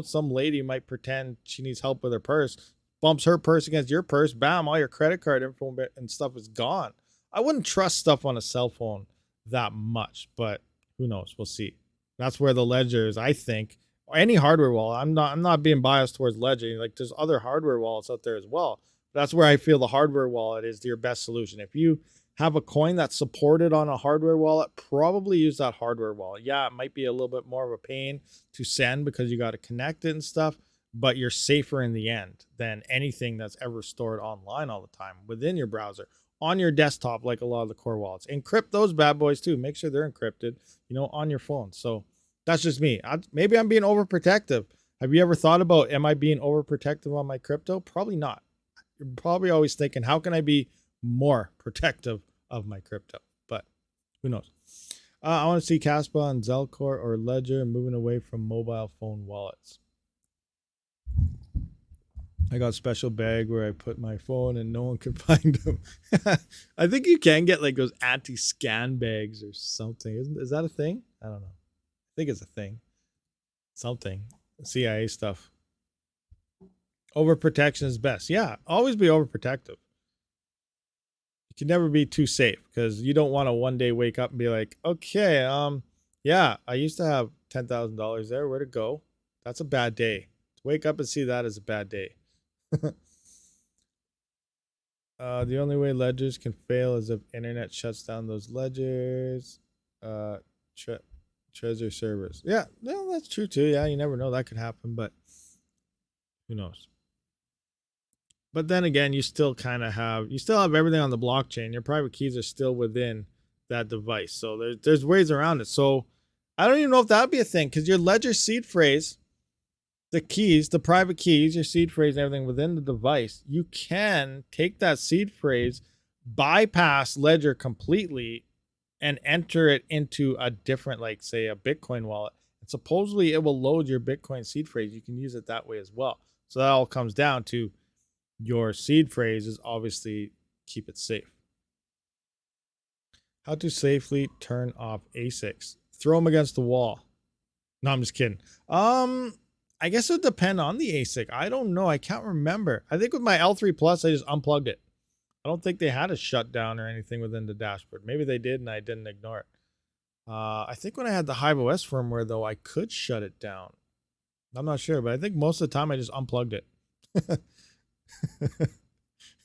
some lady might pretend she needs help with her purse, bumps her purse against your purse, bam, all your credit card info and stuff is gone. I wouldn't trust stuff on a cell phone that much, but who knows? We'll see. That's where the Ledger is, I think. Any hardware wallet. I'm not being biased towards Ledger. Like, there's other hardware wallets out there as well. That's where I feel the hardware wallet is your best solution. If you have a coin that's supported on a hardware wallet, probably use that hardware wallet. Yeah, it might be a little bit more of a pain to send because you got to connect it and stuff, but you're safer in the end than anything that's ever stored online all the time within your browser, on your desktop, like a lot of the core wallets. Encrypt those bad boys too. Make sure they're encrypted, on your phone. So that's just me. Maybe I'm being overprotective. Have you ever thought about, am I being overprotective on my crypto? Probably not. You're probably always thinking, how can I be more protective of my crypto? But who knows? I want to see Caspa on Zelcore or Ledger moving away from mobile phone wallets. I got a special bag where I put my phone and no one can find them. I think you can get like those anti-scan bags or something. Is that a thing? I don't know. I think it's a thing. Something. CIA stuff. Overprotection is best. Yeah, always be overprotective. You can never be too safe, because you don't want to one day wake up and be like, okay, yeah, I used to have $10,000 there. Where'd it go? That's a bad day. To wake up and see that is a bad day. The only way ledgers can fail is if internet shuts down those ledgers. Treasure servers. Yeah, no, that's true too. Yeah, you never know, that could happen, but who knows? But then again, you still have everything on the blockchain. Your private keys are still within that device. So there's ways around it. So I don't even know if that would be a thing, because your ledger seed phrase, the keys, the private keys, your seed phrase and everything within the device, you can take that seed phrase, bypass ledger completely, and enter it into a different, like say a Bitcoin wallet. And supposedly it will load your Bitcoin seed phrase. You can use it that way as well. So that all comes down to your seed phrase is obviously keep it safe. How to safely turn off ASICs? Throw them against the wall. No, I'm just kidding. I guess it would depend on the ASIC. I don't know. I can't remember. I think with my L3 Plus, I just unplugged it. I don't think they had a shutdown or anything within the dashboard. Maybe they did and I didn't ignore it. I think when I had the Hive OS firmware, though, I could shut it down. I'm not sure, but I think most of the time I just unplugged it.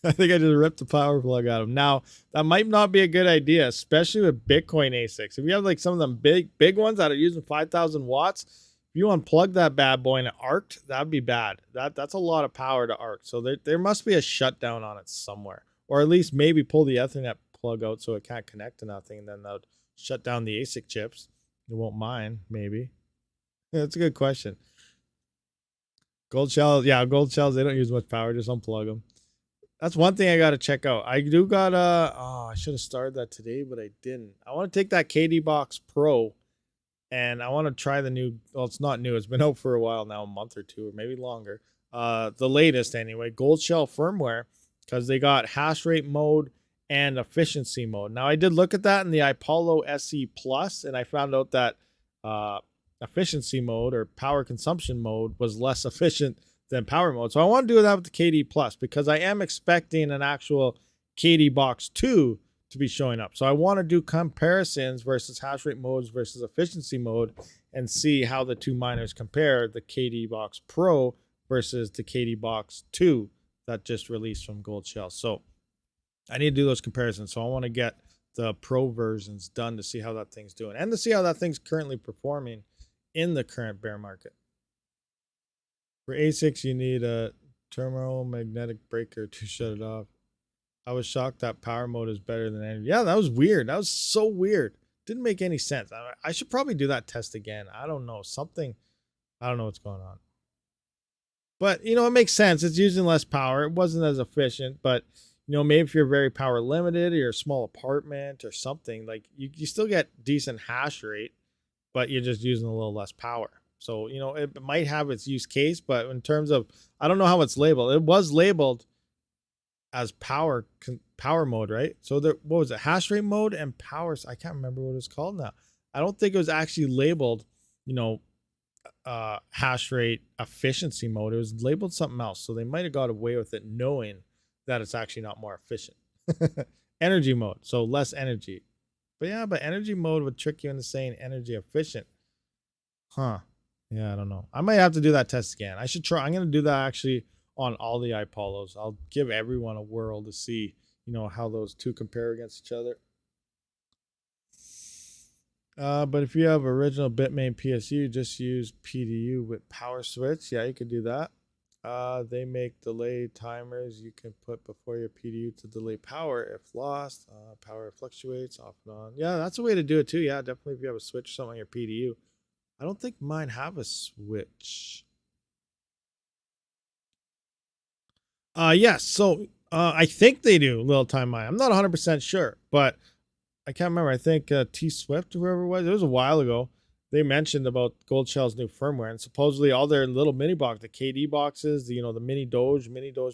I think I just ripped the power plug out of them. Now, that might not be a good idea, especially with Bitcoin ASICs. If you have like some of them big ones that are using 5,000 watts, if you unplug that bad boy and it arced, that'd be bad. That's a lot of power to arc. So there must be a shutdown on it somewhere. Or at least maybe pull the Ethernet plug out so it can't connect to nothing. And then that would shut down the ASIC chips. It won't mine, maybe. Yeah, that's a good question. Gold shells, yeah, gold shells, they don't use much power. Just unplug them. That's one thing I got to check out. I do got I should have started that today, but I didn't. I want to take that KD Box Pro and I want to try the new, well, it's not new. It's been out for a while now, a month or two, or maybe longer. The latest anyway, gold shell firmware, because they got hash rate mode and efficiency mode. Now I did look at that in the Ipollo SE Plus, and I found out that efficiency mode or power consumption mode was less efficient than power mode. So I want to do that with the KD Plus because I am expecting an actual KD Box 2 to be showing up. So I want to do comparisons versus hash rate modes versus efficiency mode and see how the two miners compare, the KD Box Pro versus the KD Box 2 that just released from Gold Shell. So I need to do those comparisons. So I want to get the Pro versions done to see how that thing's doing and to see how that thing's currently performing in the current bear market. For ASICs, you need a terminal magnetic breaker to shut it off. I was shocked that power mode is better than energy. Yeah, that was weird. That was so weird. Didn't make any sense. I should probably do that test again. I don't know. I don't know what's going on. But, you know, it makes sense. It's using less power. It wasn't as efficient. But, you know, maybe if you're very power limited or you're a small apartment or something, like you still get decent hash rate, but you're just using a little less power. So, you know, it might have its use case, but in terms of, I don't know how it's labeled. It was labeled as power mode, right? So there, what was it? Hash rate mode and power. I can't remember what it's called now. I don't think it was actually labeled, you know, hash rate efficiency mode. It was labeled something else. So they might have got away with it knowing that it's actually not more efficient. Energy mode. So less energy. But yeah, but energy mode would trick you into saying energy efficient. Huh. Yeah, I don't know. I might have to do that test again. I should try. I'm going to do that actually on all the Ipollos. I'll give everyone a whirl to see, you know, how those two compare against each other. But if you have original Bitmain PSU, just use PDU with power switch. Yeah, you could do that. They make delay timers you can put before your PDU to delay power if lost. Power fluctuates off and on. Yeah, that's a way to do it too. Yeah, definitely if you have a switch, something on your PDU. I don't think mine have a switch. Yes. So I think they do little time mine. I'm not 100% sure, but I can't remember. I think T Swift or whoever it was a while ago. They mentioned about Gold Shell's new firmware, and supposedly all their little mini box, the KD boxes, the, you know, the mini Doge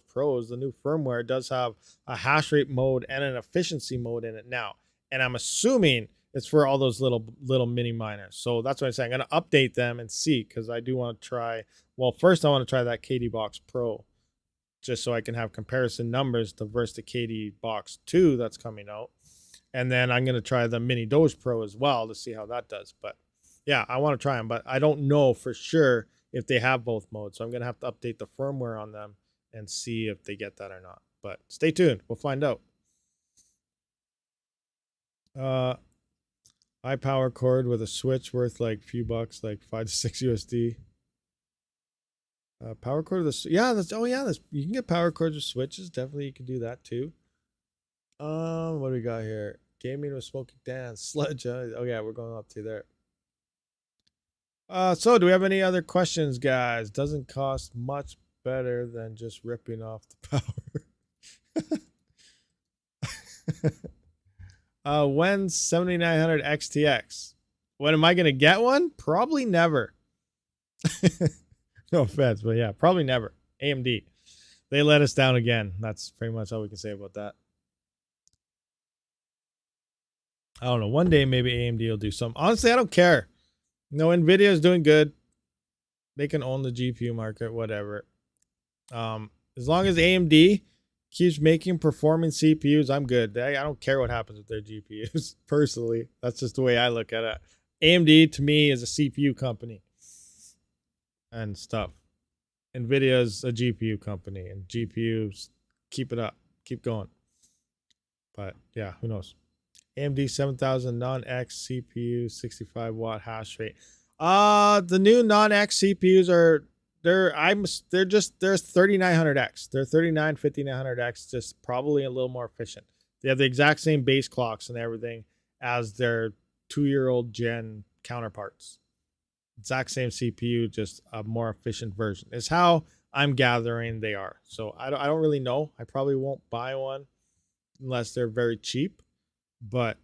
Pros, the new firmware does have a hash rate mode and an efficiency mode in it now. And I'm assuming it's for all those little mini miners. So that's what I'm saying. I'm going to update them and see, because I do want to try. Well, first I want to try that KD Box Pro, just so I can have comparison numbers to versus the KD Box 2 that's coming out. And then I'm going to try the mini Doge Pro as well to see how that does. But yeah, I want to try them, but I don't know for sure if they have both modes. So I'm going to have to update the firmware on them and see if they get that or not. But stay tuned. We'll find out. High power cord with a switch worth like a few bucks, like 5 to 6 USD. Power cord with a, yeah, that's, oh yeah, that's, you can get power cords with switches. Definitely you can do that too. What do we got here? Gaming with Smoking Dance, Sledge. Oh yeah, we're going up to there. So do we have any other questions, guys? Doesn't cost much, better than just ripping off the power. When's 7900 XTX? When am I gonna get one? Probably never. No offense, but yeah, probably never. AMD, they let us down again. That's pretty much all we can say about that. I don't know. One day maybe AMD will do something. Honestly, I don't care. No, Nvidia is doing good. They can own the GPU market, whatever. As long as AMD keeps making performing CPUs, I'm good. I don't care what happens with their GPUs. Personally, that's just the way I look at it. AMD to me is a CPU company and stuff. NVIDIA's a GPU company, and GPUs keep it up, keep going. But yeah, who knows? AMD 7000 non-X CPU, 65 watt hash rate. The new non-X CPUs are they're 3900X. They're 59-5900X, just probably a little more efficient. They have the exact same base clocks and everything as their 2-year-old gen counterparts. Exact same CPU, just a more efficient version. Is how I'm gathering they are. So I don't really know. I probably won't buy one unless they're very cheap, but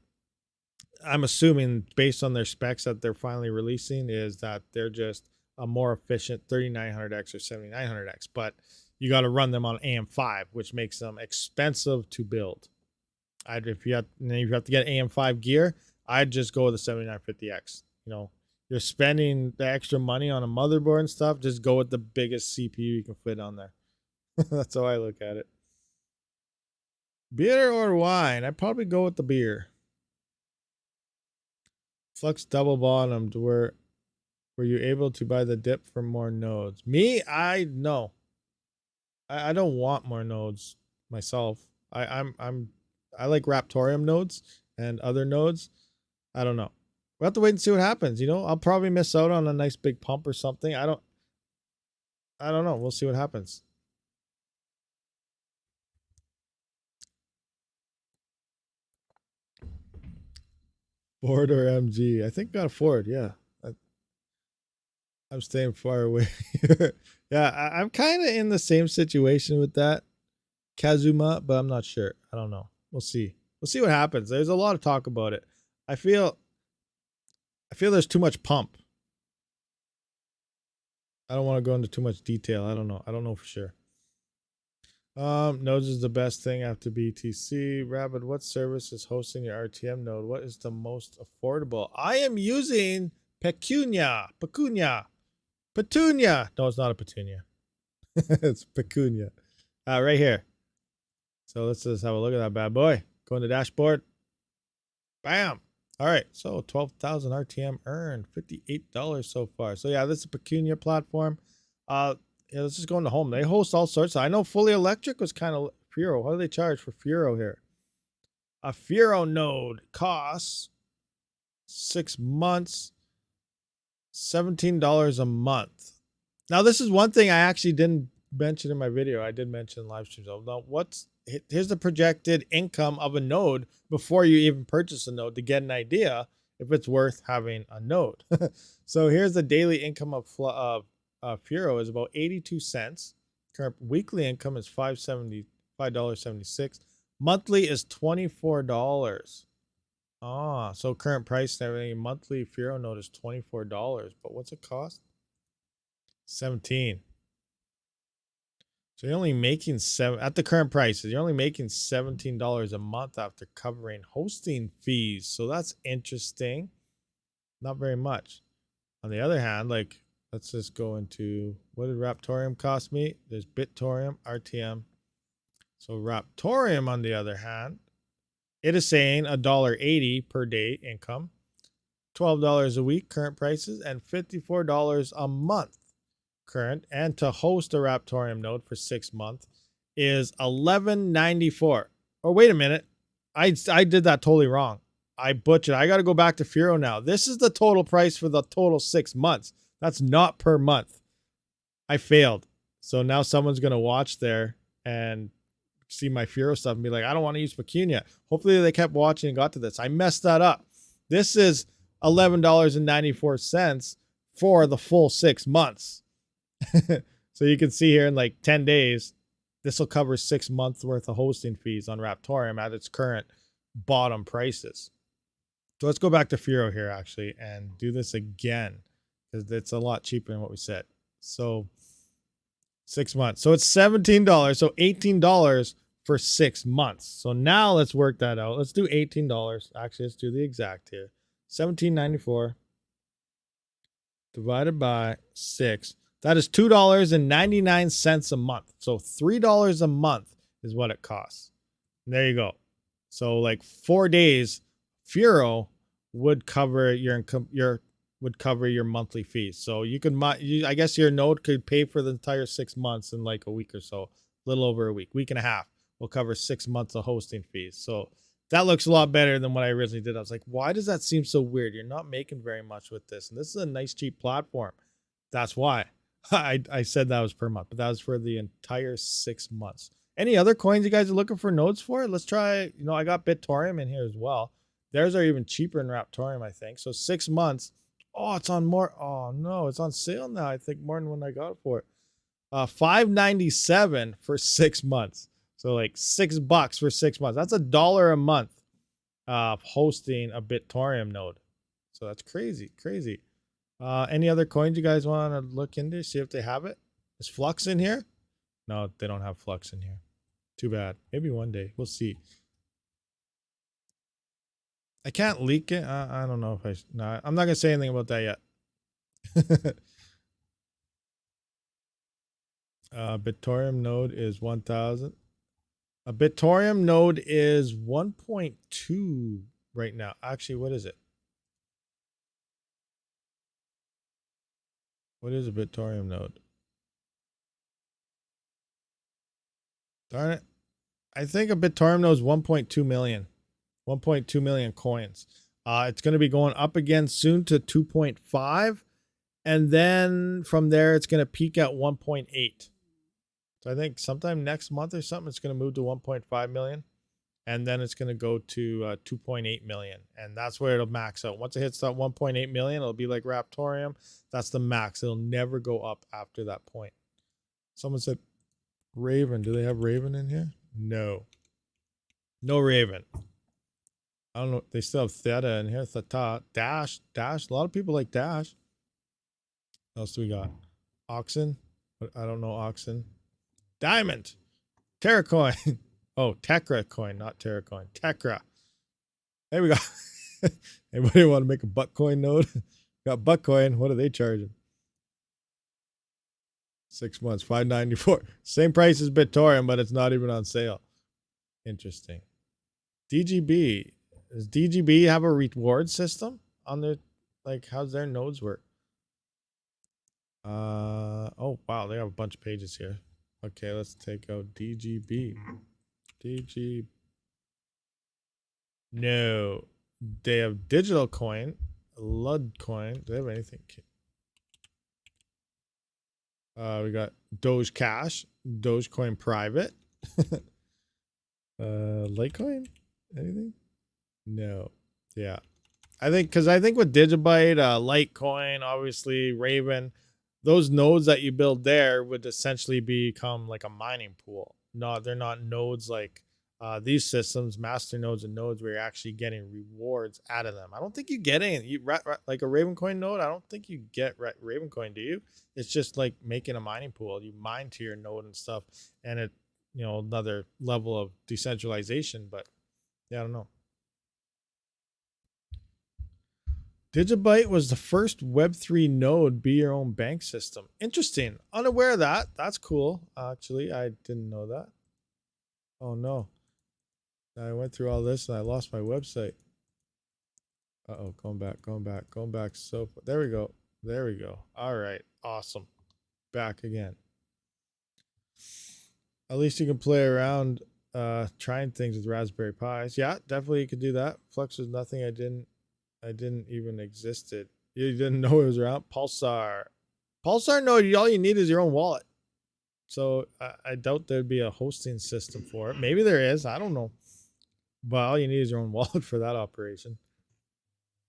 I'm assuming based on their specs that they're finally releasing is that they're just a more efficient 3900X or 7900X, but you got to run them on AM5, which makes them expensive to build. If you have to get AM5 gear, I'd just go with the 7950X. You know, you're spending the extra money on a motherboard and stuff, just go with the biggest CPU you can fit on there. That's how I look at it. Beer or wine? I'd probably go with the beer. Flux double bottomed. Were you able to buy the dip for more nodes? Me, I no. I don't want more nodes myself. I like Raptorium nodes and other nodes. I don't know. We'll have to wait and see what happens. You know, I'll probably miss out on a nice big pump or something. I don't know. We'll see what happens. Ford or MG? I think got a Ford. Yeah, I'm staying far away. Yeah, I'm kind of in the same situation with that Kazuma, but I'm not sure. I don't know. We'll see. We'll see what happens. There's a lot of talk about it. I feel there's too much pump. I don't want to go into too much detail. I don't know for sure. Nodes is the best thing after BTC. Rabid, what service is hosting your RTM node? What is the most affordable? I am using Petunia. No, it's not a Petunia. It's Petunia. Right here. So let's just have a look at that bad boy. Go in the dashboard. Bam. All right. So 12,000 RTM earned. $58 so far. So yeah, this is a Petunia platform. Yeah, let's just go into home. They host all sorts. I know Fully Electric was kind of Furo. What do they charge for Furo here? A Furo node costs 6 months, $17 a month. Now, this is one thing I actually didn't mention in my video. I did mention in live streams. Now, here's the projected income of a node before you even purchase a node to get an idea if it's worth having a node. So here's the daily income of Furo is about 82 cents. Current weekly income is $5.76. Monthly is $24. So current price and everything, monthly Furo node is $24. But what's it cost? 17. So you're only making at the current prices, you're only making $17 a month after covering hosting fees. So that's interesting. Not very much. On the other hand, like, let's just go into, what did Raptorium cost me? There's Bitorium, RTM. So Raptorium, on the other hand, it is saying $1.80 per day income, $12 a week current prices, and $54 a month current. And to host a Raptorium node for 6 months is $11.94. Oh, wait a minute. I did that totally wrong. I butchered. I got to go back to Furo now. This is the total price for the total 6 months. That's not per month. I failed. So now someone's going to watch there and see my Furo stuff and be like, I don't want to use Pecunia. Hopefully they kept watching and got to this. I messed that up. This is $11.94 for the full 6 months. So you can see here in like 10 days, this will cover 6 months worth of hosting fees on Raptorium at its current bottom prices. So let's go back to Furo here actually and do this again, because it's a lot cheaper than what we said. So 6 months. So it's $17. So $18 for 6 months. So now let's work that out. Let's do $18. Actually, let's do the exact here. $17.94 divided by 6. That is $2.99 a month. So $3 a month is what it costs. And there you go. So like 4 days, Furo would cover your would cover your monthly fees. So you could, I guess your node could pay for the entire 6 months in like a week or so, a little over a week and a half. Will cover 6 months of hosting fees. So that looks a lot better than what I originally did. I was like, why does that seem so weird? You're not making very much with this. And this is a nice, cheap platform. That's why I said that was per month, but that was for the entire 6 months. Any other coins you guys are looking for nodes for? Let's try, I got Bitorium in here as well. Theirs are even cheaper in Raptorium, I think. So 6 months. Oh, it's on more. Oh no, it's on sale now. I think more than when I got it for it. $5.97 for 6 months. So like $6 for 6 months. That's $1 a month hosting a Bitorium node. So that's crazy, crazy. Any other coins you guys want to look into? See if they have it. Is Flux in here? No, they don't have Flux in here. Too bad. Maybe one day. We'll see. I can't leak it. I don't know if I... No, I'm not going to say anything about that yet. Bitorium node is 1,000. A Bitorium node is 1.2 right now. Actually, what is it? What is a Bitorium node? Darn it. I think a Bitorium node is 1.2 million. 1.2 million coins. It's going to be going up again soon to 2.5. And then from there, it's going to peak at 1.8. So I think sometime next month or something, it's going to move to 1.5 million. And then it's going to go to 2.8 million. And that's where it'll max out. Once it hits that 1.8 million, it'll be like Raptorium. That's the max. It'll never go up after that point. Someone said Raven. Do they have Raven in here? No. No Raven. I don't know. They still have Theta in here. Theta. Dash. Dash. A lot of people like Dash. What else do we got? Oxen. I don't know Oxen. Diamond. Terracoin. Oh, Tekra coin, not Terracoin. Tekra. There we go. Anybody want to make a Buttcoin node? Got Buttcoin. What are they charging? 6 months, $5.94. Same price as Bitorium, but it's not even on sale. Interesting. DGB. Does DGB have a reward system on their, like, how's their nodes work? Oh, wow. They have a bunch of pages here. Okay, let's take out DGB. DG. No. They have digital coin, Lud coin. Do they have anything? We got Doge Cash, Dogecoin Private. Litecoin? Anything? No. Yeah. I think with Digibyte, Litecoin, obviously Raven, those nodes that you build there would essentially become like a mining pool. No, they're not nodes like these systems, master nodes and nodes where you're actually getting rewards out of them. I don't think you get any, like a Ravencoin node. I don't think you get Ravencoin, do you? It's just like making a mining pool. You mine to your node and stuff, and it, another level of decentralization. But yeah, I don't know. Digibyte was the first Web3 node be your own bank system. Interesting. Unaware of that. That's cool. Actually, I didn't know that. Oh no. I went through all this and I lost my website. Uh-oh, going back. So there we go. All right. Awesome. Back again. At least you can play around trying things with Raspberry Pis. Yeah, definitely you could do that. Flux was nothing I didn't even existed. You didn't know it was around. Pulsar node, all you need is your own wallet. So I doubt there'd be a hosting system for it. Maybe there is. I don't know. But all you need is your own wallet for that operation.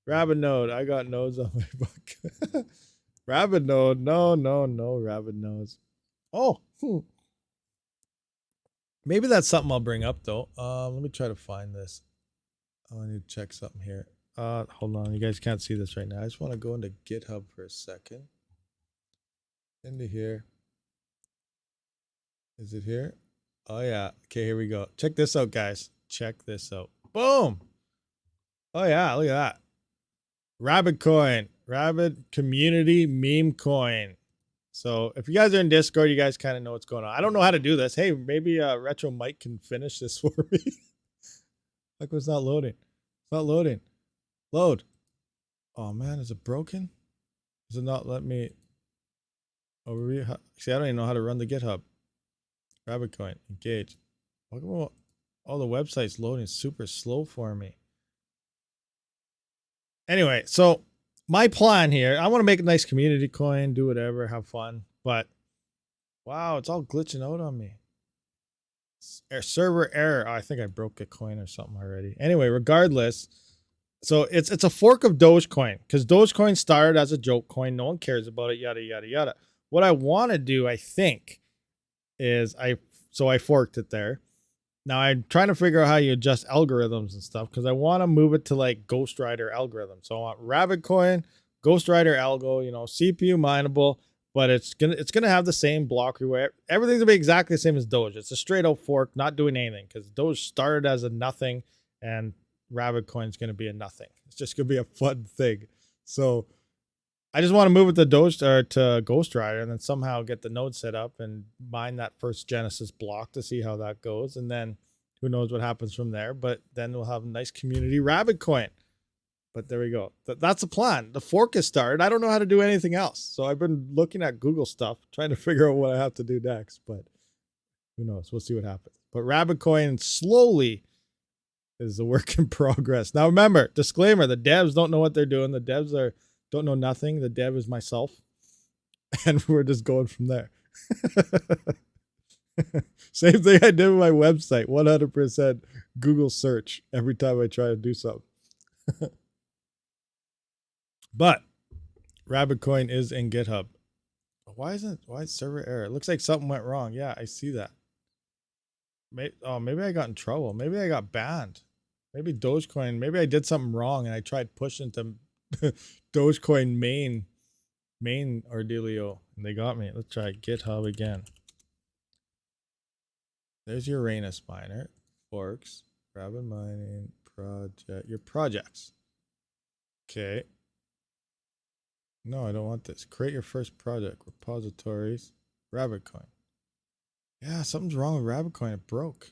Rabid node. I got nodes on my book. Rabid node. No Rabid nodes. Oh. Maybe that's something I'll bring up though. Let me try to find this. Oh, I need to check something here. Hold on. You guys can't see this right now. I just want to go into GitHub for a second. Into here. Is it here? Oh yeah. Okay, here we go. Check this out, guys. Check this out. Boom. Oh yeah, look at that. Rabid coin. Rabid community meme coin. So if you guys are in Discord, you guys kind of know what's going on. I don't know how to do this. Hey, maybe Retro Mike can finish this for me. Look, it's not loading. It's not loading. Load. Oh man, is it broken? Does it not let me overview? See, I don't even know how to run the GitHub. RabidCoin, engage. Look at all the websites loading super slow for me. Anyway, so my plan here, I want to make a nice community coin, do whatever, have fun. But wow, it's all glitching out on me. Server error. Oh, I think I broke a coin or something already. Anyway, regardless, so it's a fork of Dogecoin because Dogecoin started as a joke coin. No one cares about it. Yada yada yada. What I want to do, I think, is I forked it there. Now I'm trying to figure out how you adjust algorithms and stuff because I want to move it to like Ghostwriter algorithm. So I want RabidCoin, Ghostwriter algo, you know, CPU mineable, but it's gonna have the same block reward. Everything's gonna be exactly the same as Doge. It's a straight out fork, not doing anything because Doge started as a nothing, and RabidCoin's gonna be a nothing. It's just gonna be a fun thing. So I just want to move it to Doge or to Ghostwriter and then somehow get the node set up and mine that first Genesis block to see how that goes. And then who knows what happens from there. But then we'll have a nice community RabidCoin. But there we go. That's the plan. The fork is started. I don't know how to do anything else. So I've been looking at Google stuff, trying to figure out what I have to do next. But who knows? We'll see what happens. But RabidCoin slowly is a work in progress. Now remember, disclaimer, the devs don't know what they're doing. The devs don't know nothing. The dev is myself. And we're just going from there. Same thing I did with my website. 100% Google search every time I try to do something. But RabidCoin is in GitHub. Why is server error? It looks like something went wrong. Yeah, I see that. Maybe I got in trouble. Maybe I got banned. Maybe Dogecoin. Maybe I did something wrong and I tried pushing to Dogecoin main ordealio and they got me. Let's try GitHub again. There's Uranus miner, forks, RabidMining project, your projects. Okay. No, I don't want this. Create your first project, repositories, RabidCoin. Yeah, something's wrong with RabidCoin. It broke.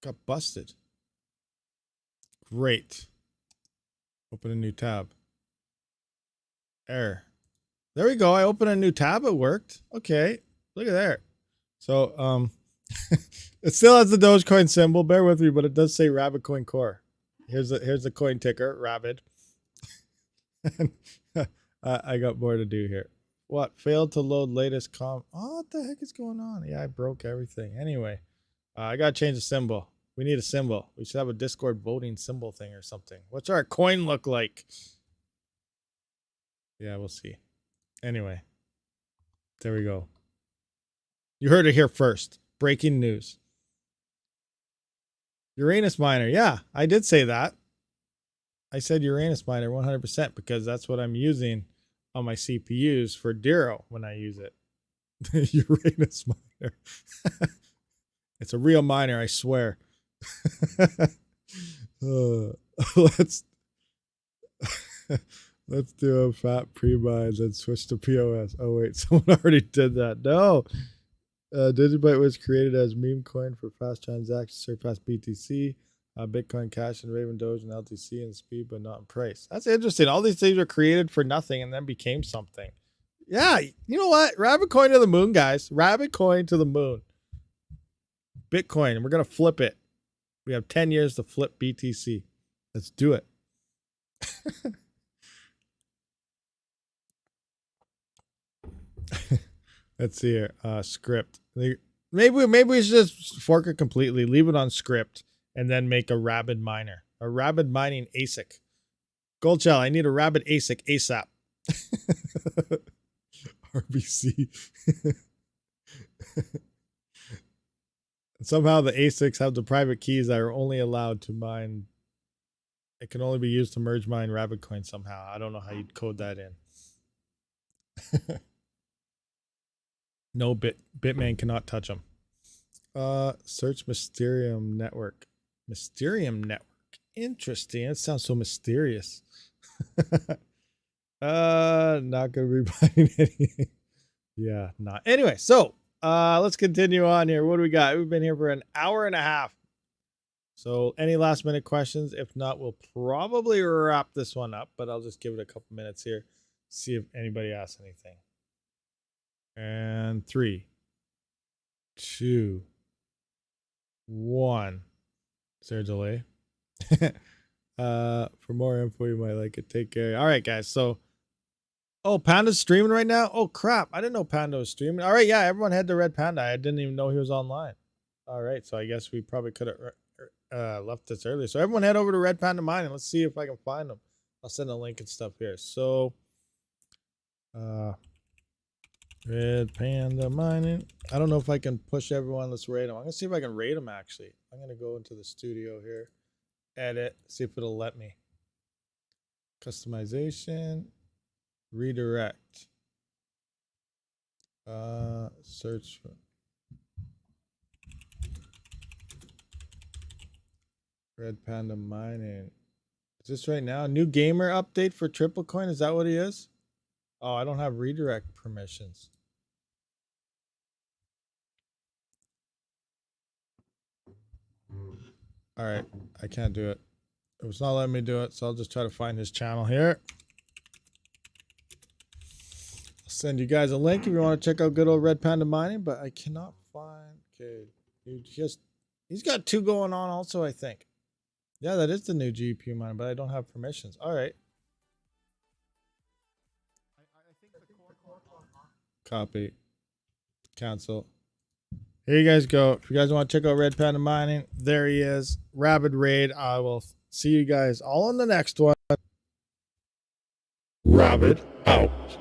Got busted. Great. Open a new tab. Error. There we go. I opened a new tab. It worked. Okay. Look at there. So, it still has the Dogecoin symbol. Bear with me, but it does say RabidCoin Core. Here's the coin ticker, Rabid. I got more to do here. What? Failed to load latest Oh, what the heck is going on? Yeah, I broke everything. Anyway, I got to change the symbol. We need a symbol. We should have a Discord voting symbol thing or something. What's our coin look like? Yeah, we'll see. Anyway, there we go. You heard it here first. Breaking news. Uranus miner. Yeah, I did say that. I said Uranus miner 100% because that's what I'm using on my CPUs for Dero when I use it. Uranus miner. It's a real miner, I swear. Let's do a fat pre-buy and switch to POS. Oh wait, someone already did that. No. Digibyte was created as meme coin for fast transactions, surpassed BTC, Bitcoin Cash, and Raven Doge, and LTC in speed, but not in price. That's interesting. All these things were created for nothing and then became something. Yeah, you know what? RabidCoin to the moon, guys. RabidCoin to the moon. Bitcoin, and we're going to flip it. We have 10 years to flip BTC. Let's do it. Let's see here. Script. Maybe we should just fork it completely, leave it on script, and then make a Rabid miner. A RabidMining ASIC. Goldshell, I need a Rabid ASIC ASAP. RBC. Somehow the ASICs have the private keys that are only allowed to mine. It can only be used to merge mine RabidCoin somehow. I don't know how you'd code that in. No, Bitmain cannot touch them. Search Mysterium Network. Mysterium Network. Interesting. It sounds so mysterious. Not gonna be buying anything. Yeah, not. Anyway, so let's continue on here. What do we got? We've been here for an hour and a half. So any last minute questions? If not, we'll probably wrap this one up, but I'll just give it a couple minutes here. See if anybody asks anything. And 3, 2, 1. Is there a delay? For more info, you might like it. Take care. All right, guys. So, oh, Panda's streaming right now. Oh crap! I didn't know Panda was streaming. All right, yeah, everyone head to Red Panda. I didn't even know he was online. All right, so I guess we probably could have left this earlier. So everyone head over to Red Panda Mining. Let's see if I can find them. I'll send a link and stuff here. So, Red Panda Mining. I don't know if I can push everyone. Let's rate them. I'm gonna see if I can rate them. Actually, I'm gonna go into the studio here, edit, see if it'll let me. Customization, redirect. Search for Red Panda Mining. Is this right now? New gamer update for Triple Coin? Is that what he is? Oh, I don't have redirect permissions. All right, I can't do it. It was not letting me do it, so I'll just try to find his channel here. I'll send you guys a link if you want to check out good old Red Panda Mining, but I cannot find. Okay, he's got 2 going on also, I think. Yeah, that is the new GPU miner, but I don't have permissions. All right. Copy. Cancel. Here you guys go. If you guys want to check out Red Panda Mining, there he is. Rabid Raid. I will see you guys all in the next one. Rabid out.